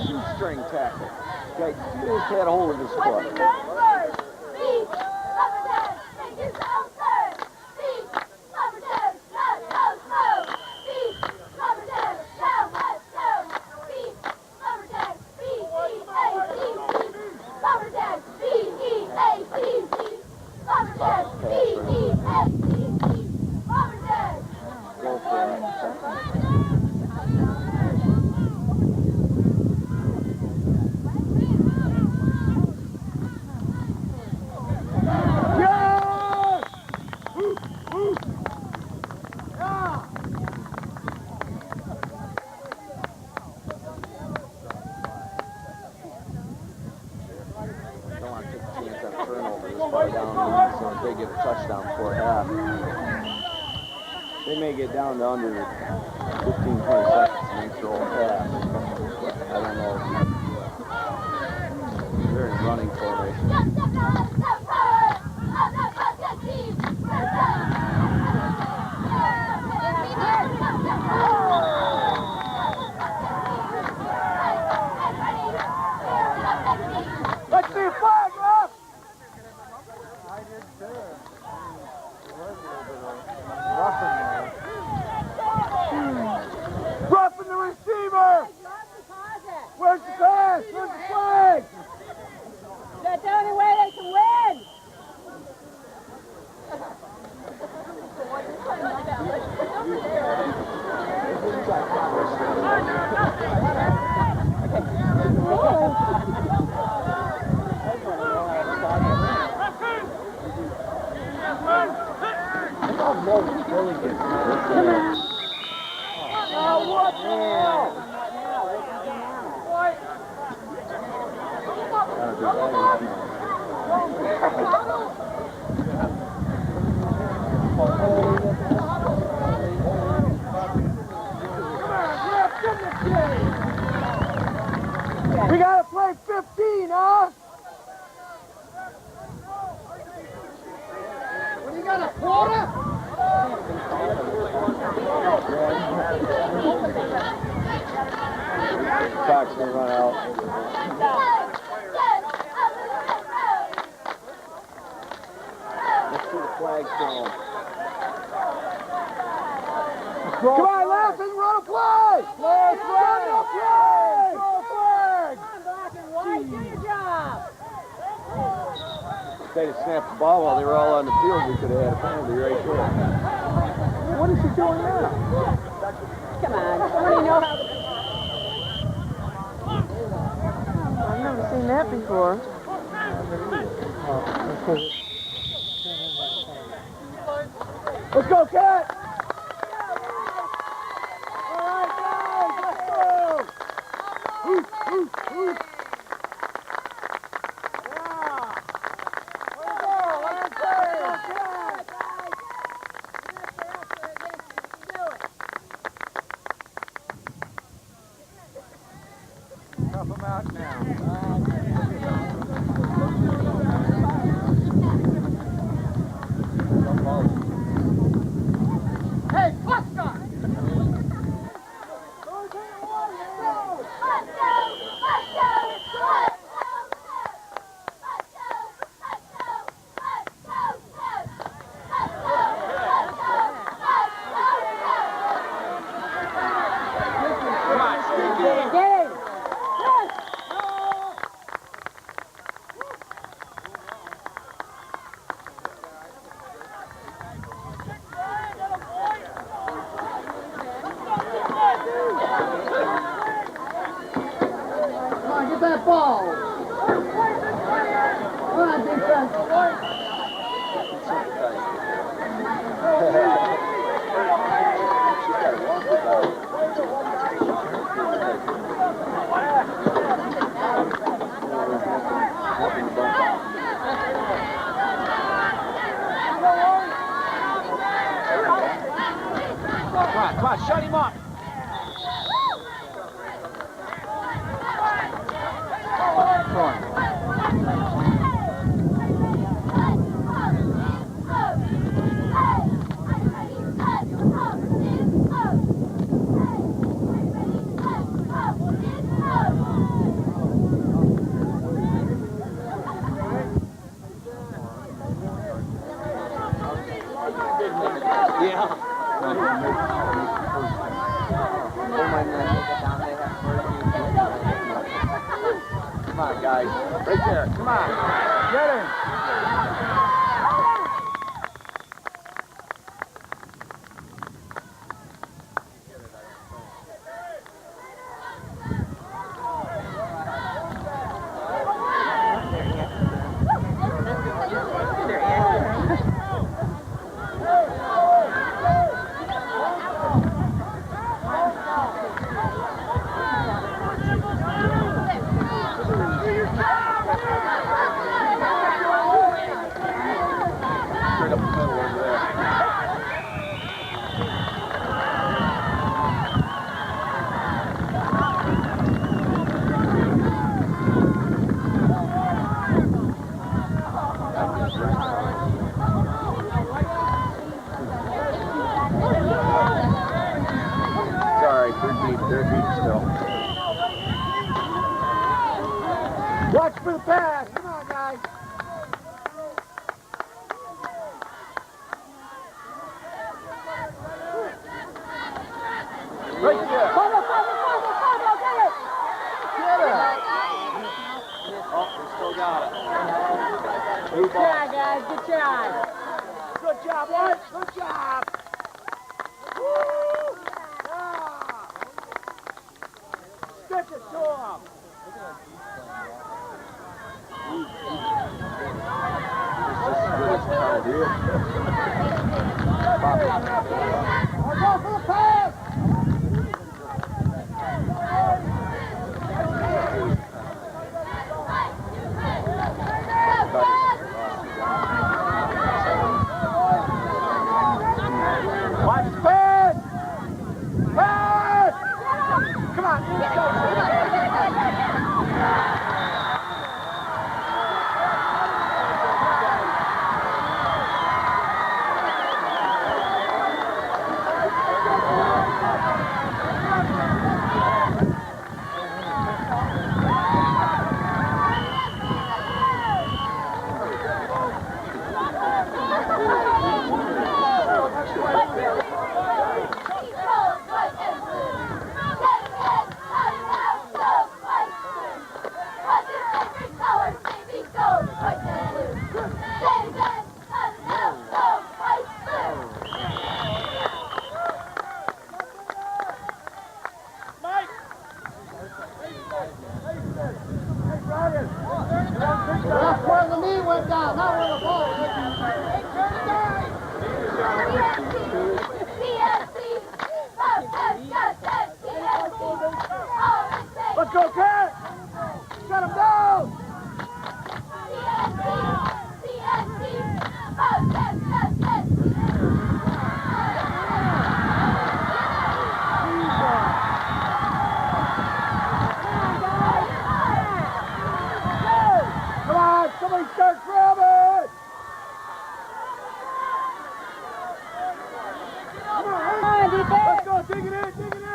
Shoestring tackle. Okay, he just had a hold of his foot. far down, so if they get a touchdown before half, they may get down to under 15, 20 seconds and they throw a pass. I don't know. They're in running formation. Let's see a flag, Ruff! Roughing the receiver! Where's the pass? Where's the flag? That's the only way they can win. We gotta play 15, huh? What, you got a quarter? Cox gonna run out. Let's see the flag thrown. Come on, Lansing, run a play! Run a play! Throw a flag! Come on, Black and White, do your job. If they'd have snapped the ball while they were all on the field, we could have had a penalty right there. What is she doing now? Come on, don't you know how to... I've never seen that before. Let's go, Cat! All right, guys, let's go! Ooh, ooh, ooh. Yeah! Way to go, let's go, Cat! Tough them out now. Hey, Buster! Come on, get that ball! Come on, defense! Come on, shut him up. Come on, guys. Right there. Come on. Get him. Watch for the pass. Come on, guys. Right there. Fumble, get it! Get it. Oh, we still got it. Good try, guys, good try. Good job, Watch. Good job. Woo! Yeah. Stretch it to him. I'll go for the pass. Watch the pass. Pass. Come on, let's go. That's where the knee went down, not where the ball went. Let's go, Cat! Shut him down! Come on, somebody start grabbing! Come on, let's go, dig it in, dig it in!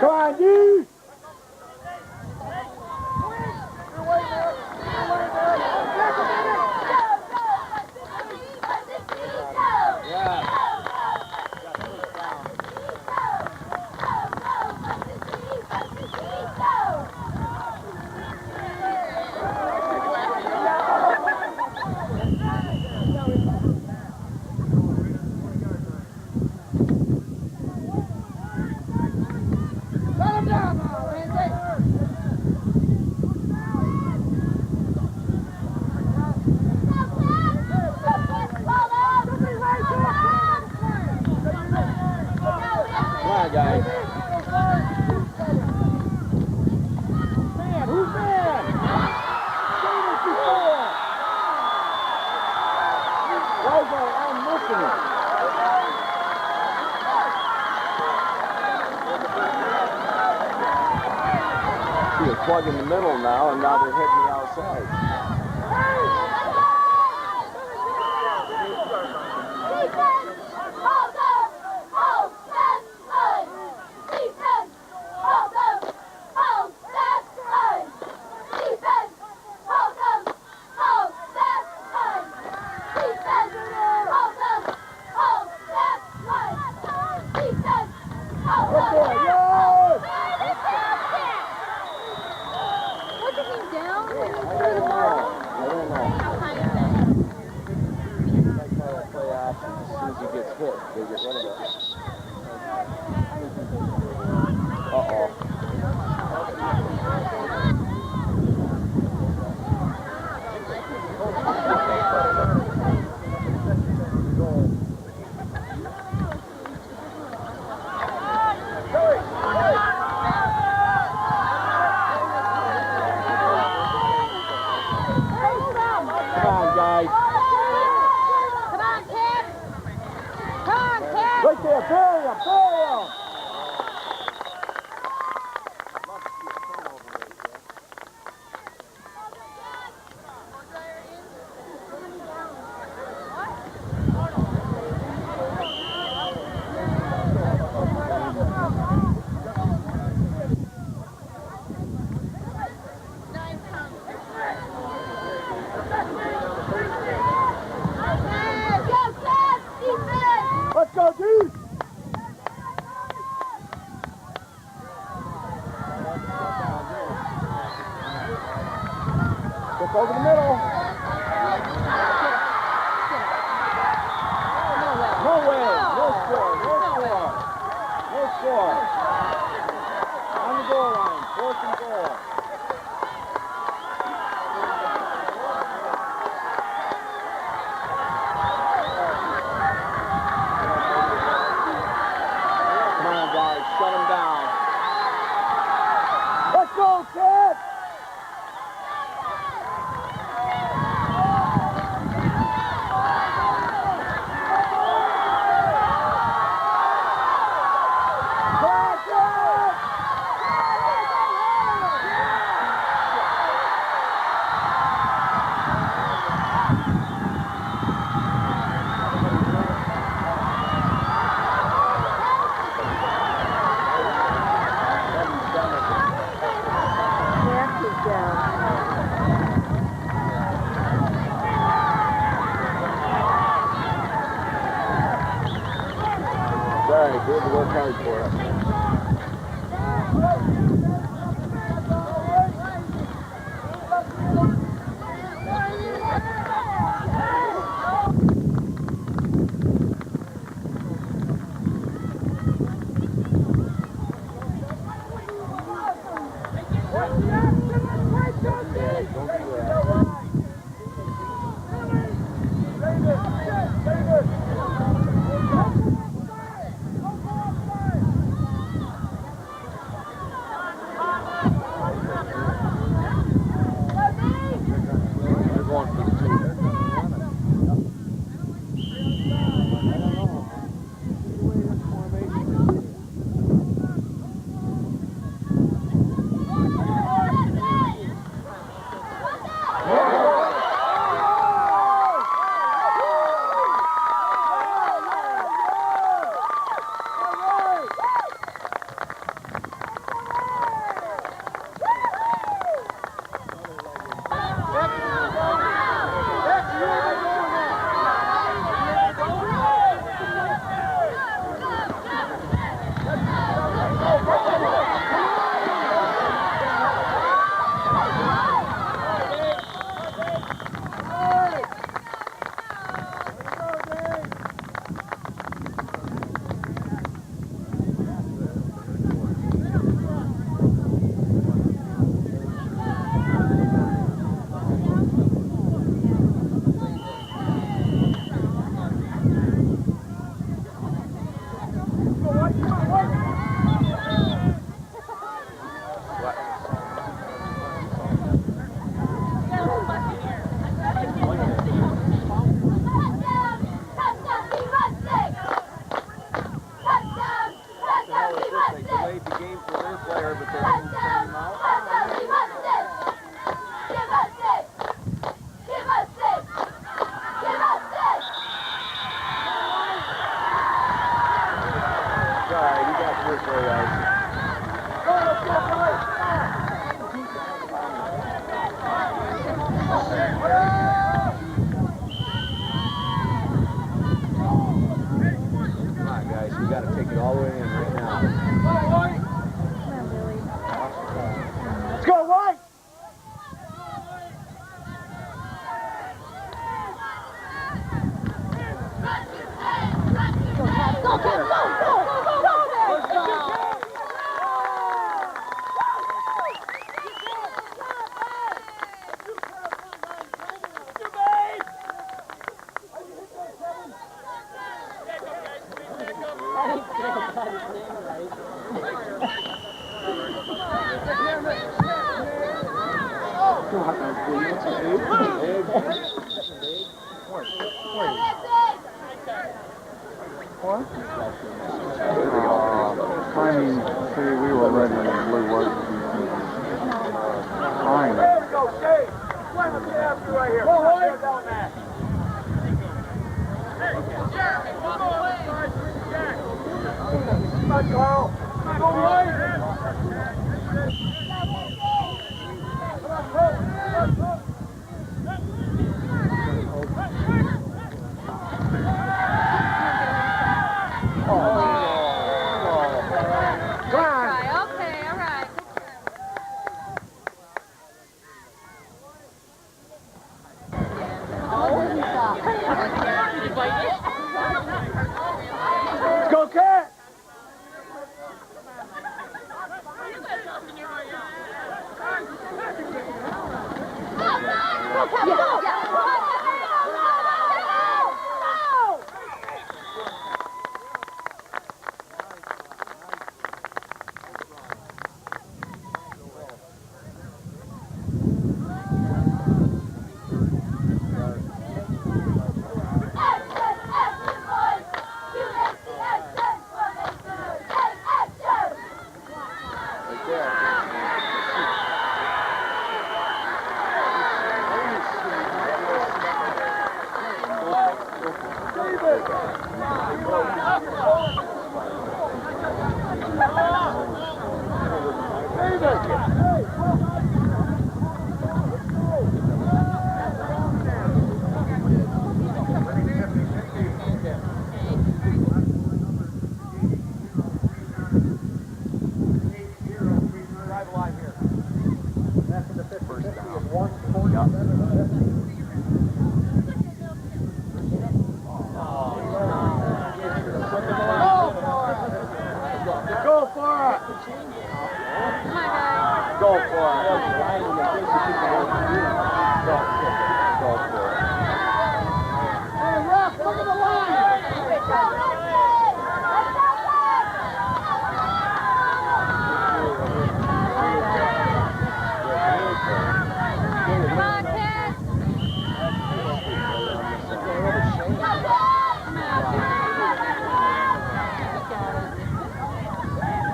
Come on, D! Plug in the middle now, and now they're hitting the outside. guys. Come on, kid. Come on, kid. Right there, bury him, bury him. Let's go, dude! Look over the middle. No way. No score. No score. No score. On the goal line. 4th and goal. Shut him down. Let's go, kid! Sorry, we have to work hard for it. Timing, see, we were ready and blue wasn't. Fine. There we go, Jay. Slam it after right here. Go, Lloyd. Down that. Come on, Carl. Go, Lloyd. Let's go, Cat!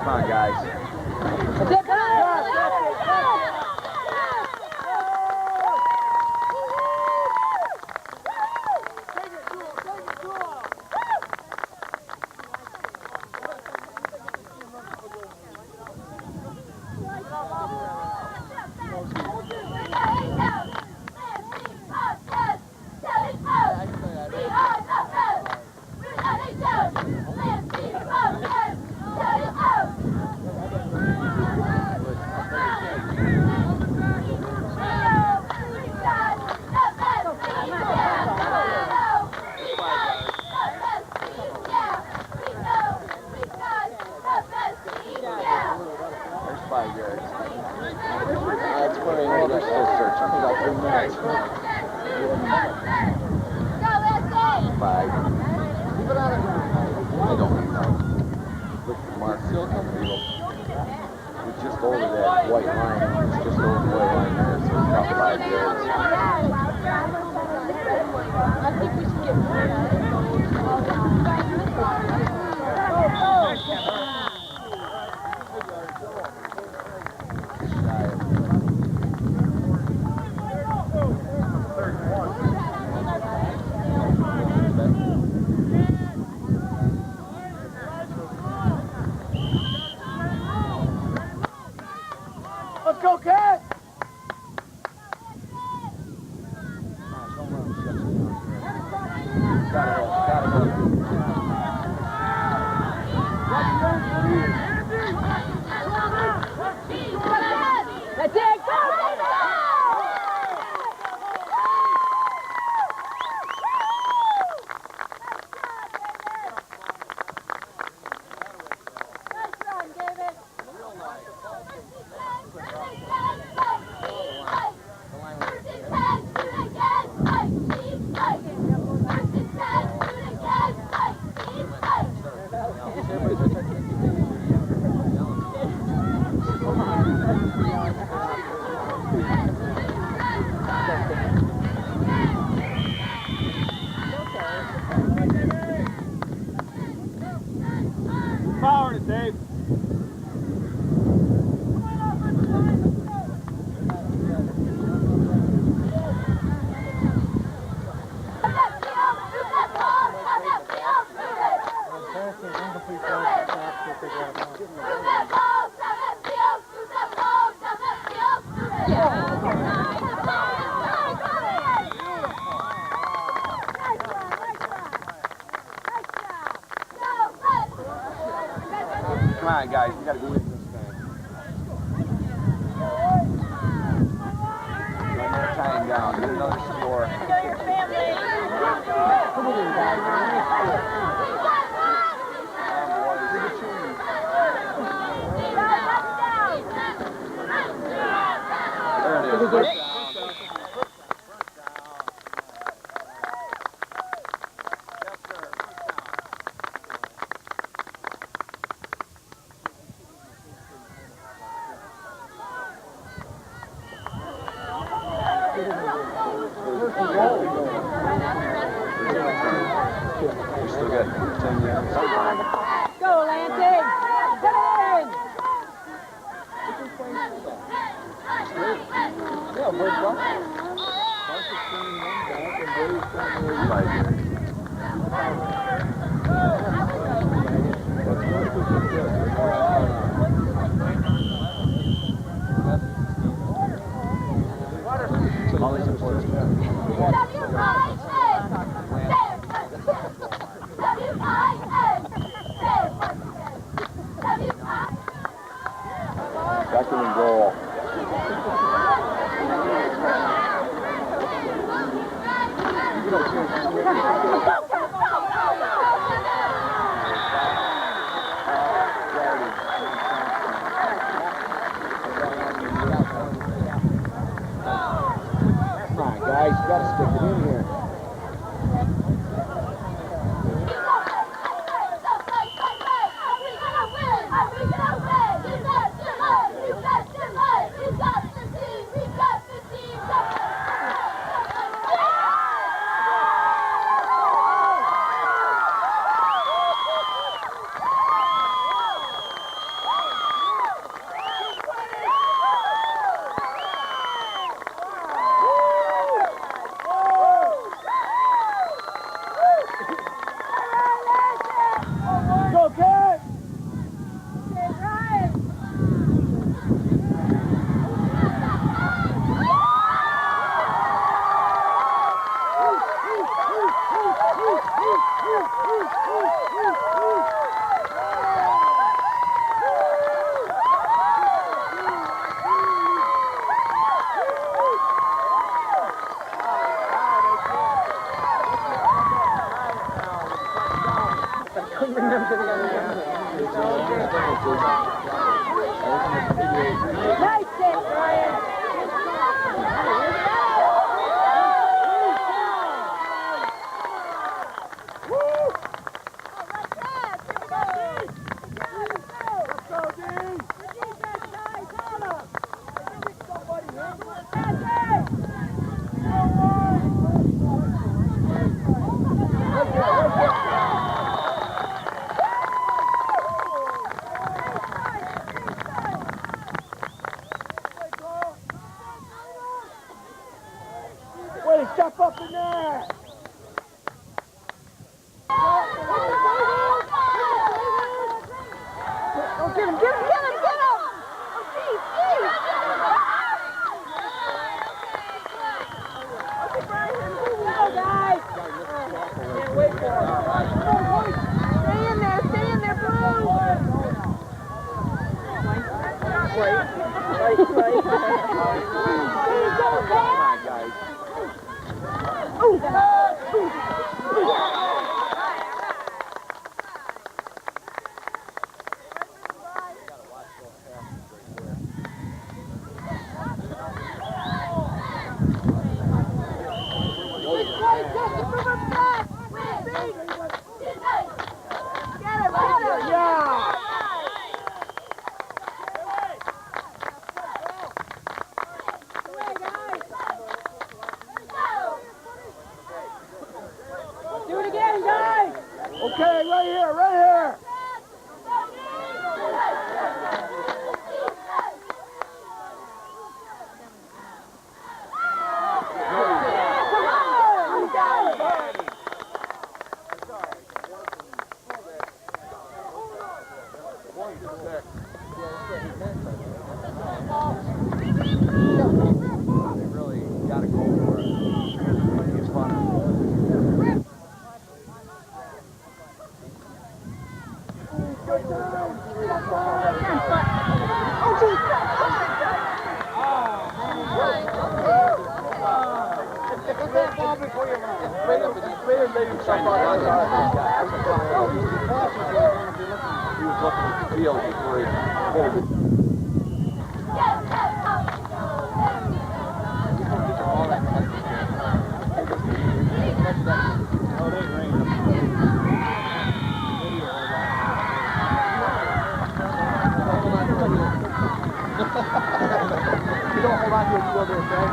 Come on, guys. Let's go, Cat! That's it, go, baby! Come on, guys. We got to go win this game. Run that time down. Get another score. There it is. We still got 10 yards. Go, Lansing! Yeah, we're done. Second and goal. Come on, guys, you gotta stick it in here. Step up in there! Oh, get him! Oh, geez! Okay, Brian, go, guys! Can't wait for him. Stay in there, Bruce! Right. Go, guys! that ball before you run. Straight up, and he straight up made himself out of the He was looking at the field before he pulled it. You don't hold on to it, you go there, Frank.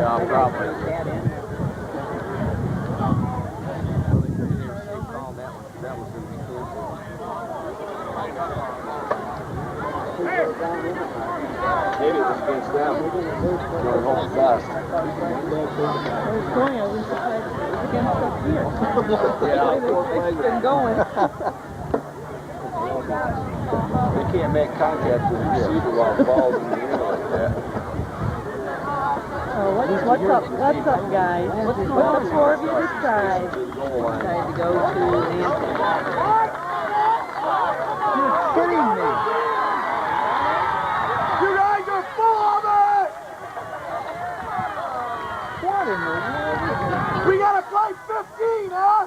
Yeah, probably. Maybe it was against them. Going home fast. I was going, I was surprised it was against us here. Yeah, It's been going. They can't make contact with the receiver while the ball's in the air like that. Oh, what's up, guys? What's the four of you this side? Decided to go to Lansing. You're kidding me. You guys are full of it. What in the world? We gotta play 15, huh?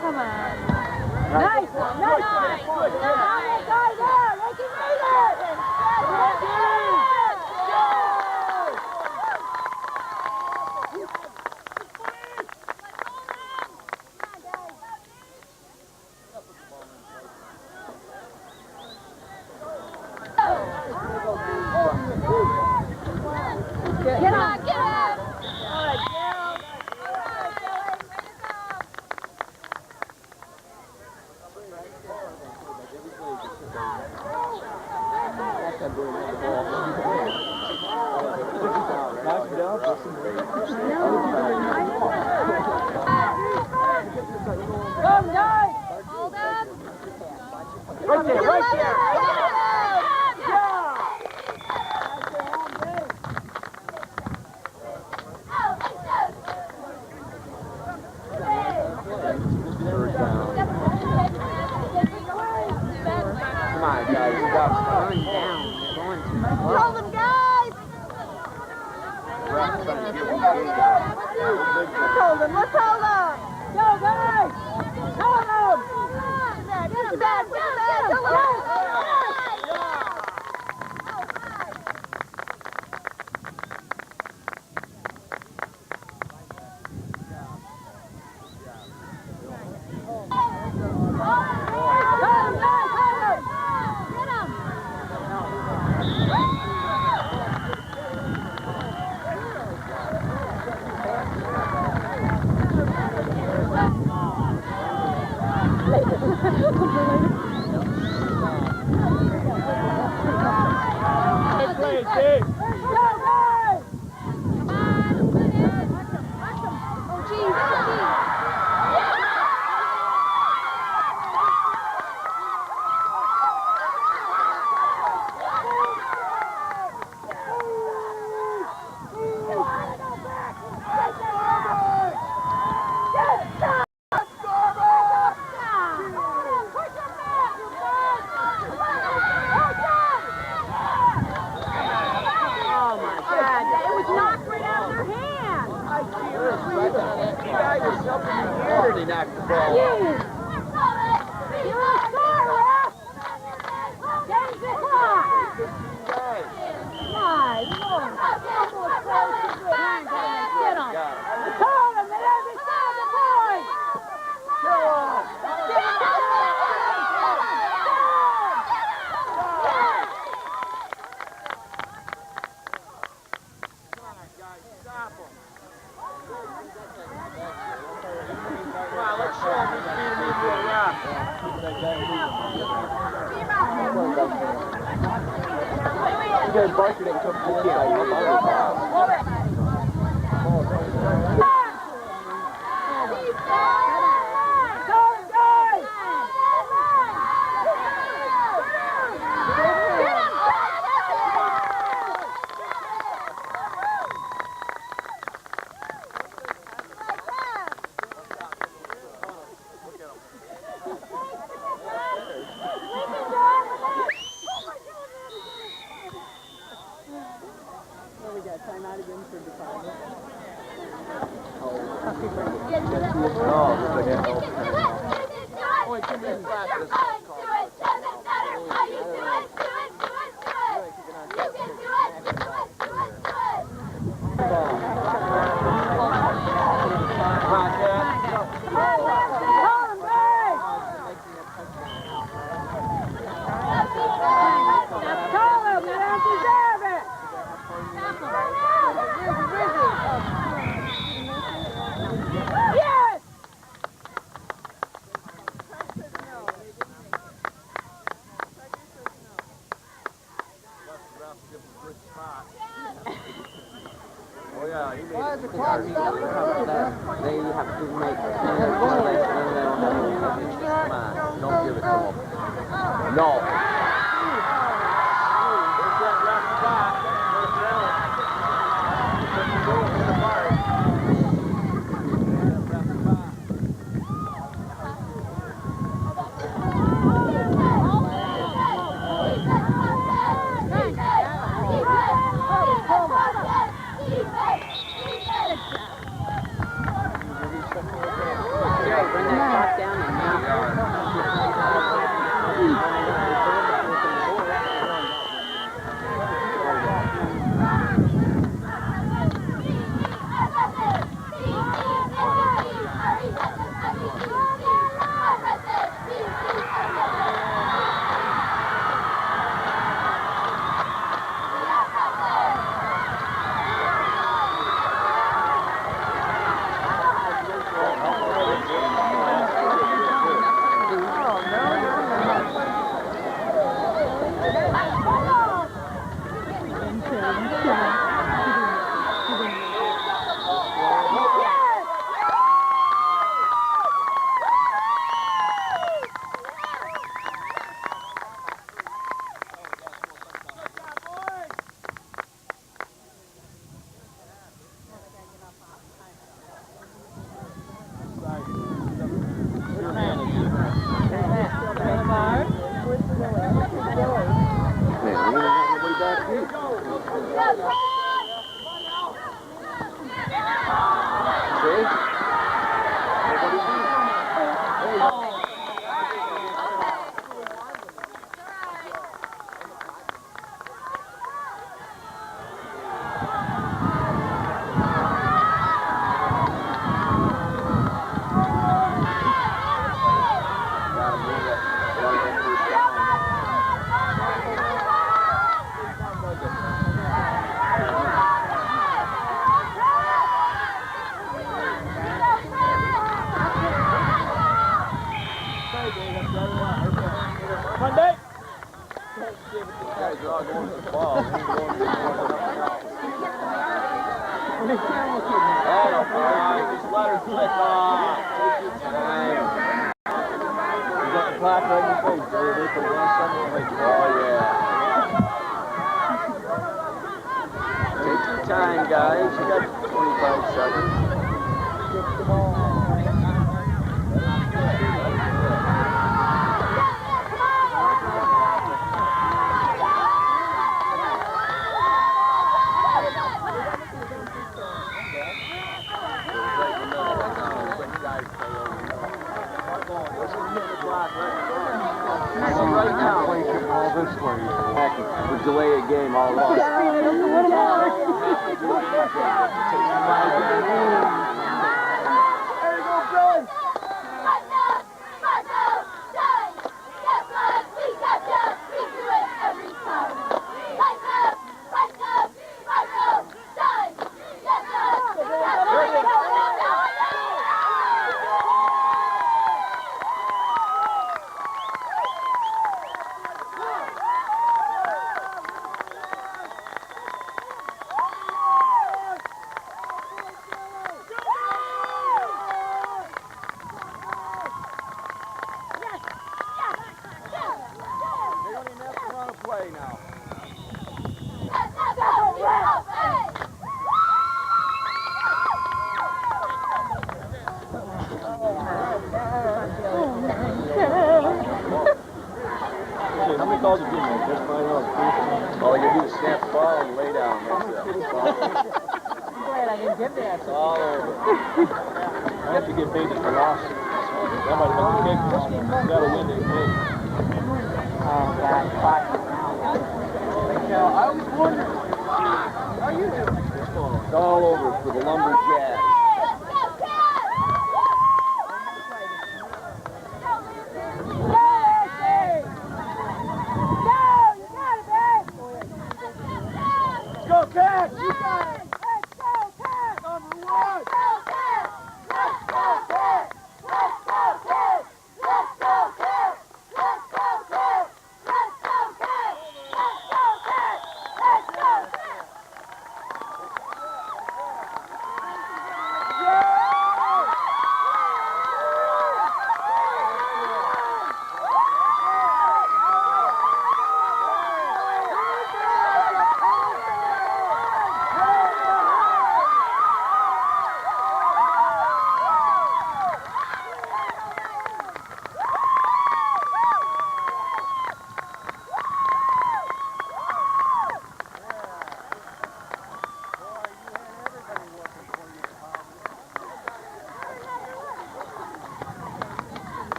Come on. Nice. Nice. Get on, get on! All right, down. All right, Billy, way to go. Come, guys! Hold on. Right there, right there. Come on, guys, you got Going down. They're going to. Hold them, guys! Let's Let's hold them, let's hold them! Go, guys! Hold them! Get them back, get them back! Go, go! Get them! guy was jumping in the air and he knocked the ball. You're a star, Ref! Change the clock! My Lord! Get him! Call him! They understand the point! You guys barking at come to the Time, guys. You got 25 seconds. right now. Play all this way. Would delay a game all along. Speed it up a little more. There you go, Billy. How many calls have you made? Just find out. All you do is snap the ball and lay down. That's it. I'm glad I didn't give that. It's all over. I have to get paid just for loss. That might have been the kick. You gotta win the game. Oh, God. Fuck. Now, I was wondering, how you doing? It's all over for the Lumberjacks. Go, Cats! You got it! Let's go, Cats! Number 1! Let's go, Cats! Let's go, Cats! Let's go, Cats! Let's go, Cats! Let's go, Cats! Let's go, Cats! Let's go, Cats! Let's go, Cats!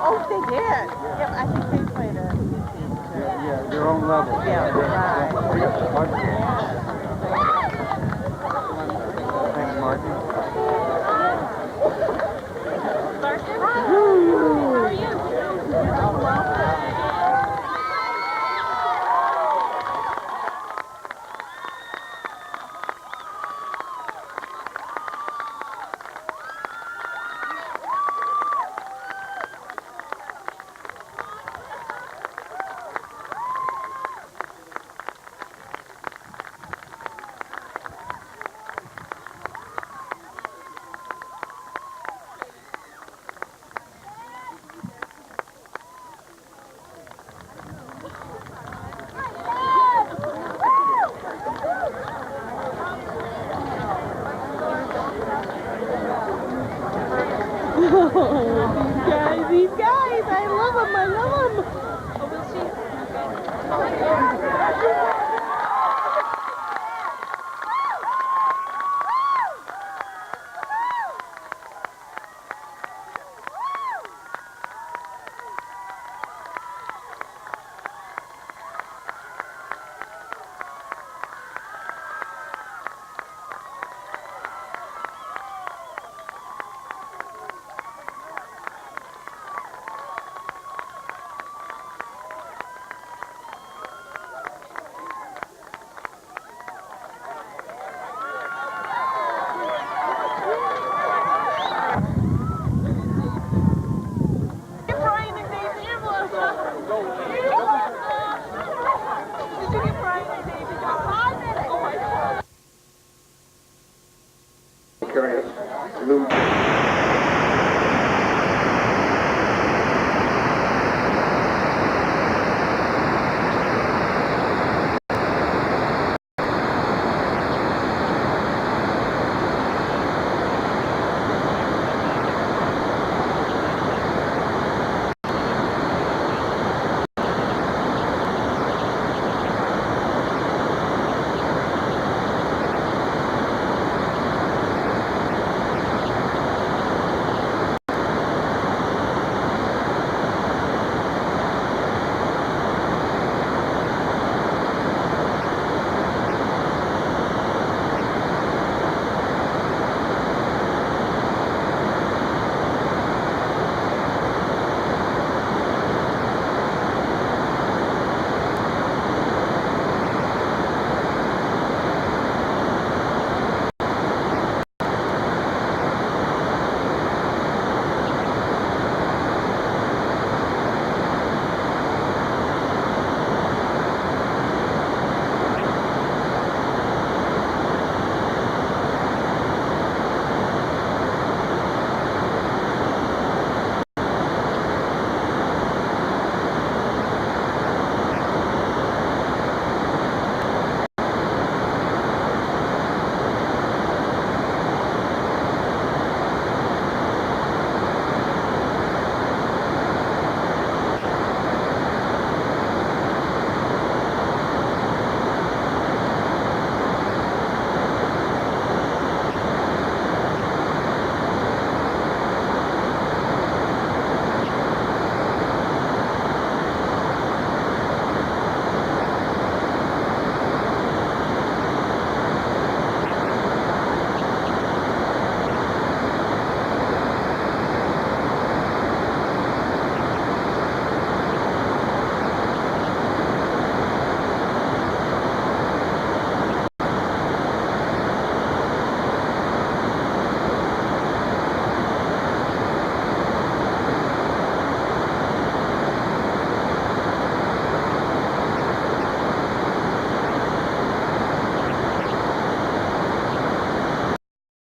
Oh, they did. Yeah, I think they played it. Yeah, their own level. Yeah, right. Thanks, Martin. These guys, I love them, I love them.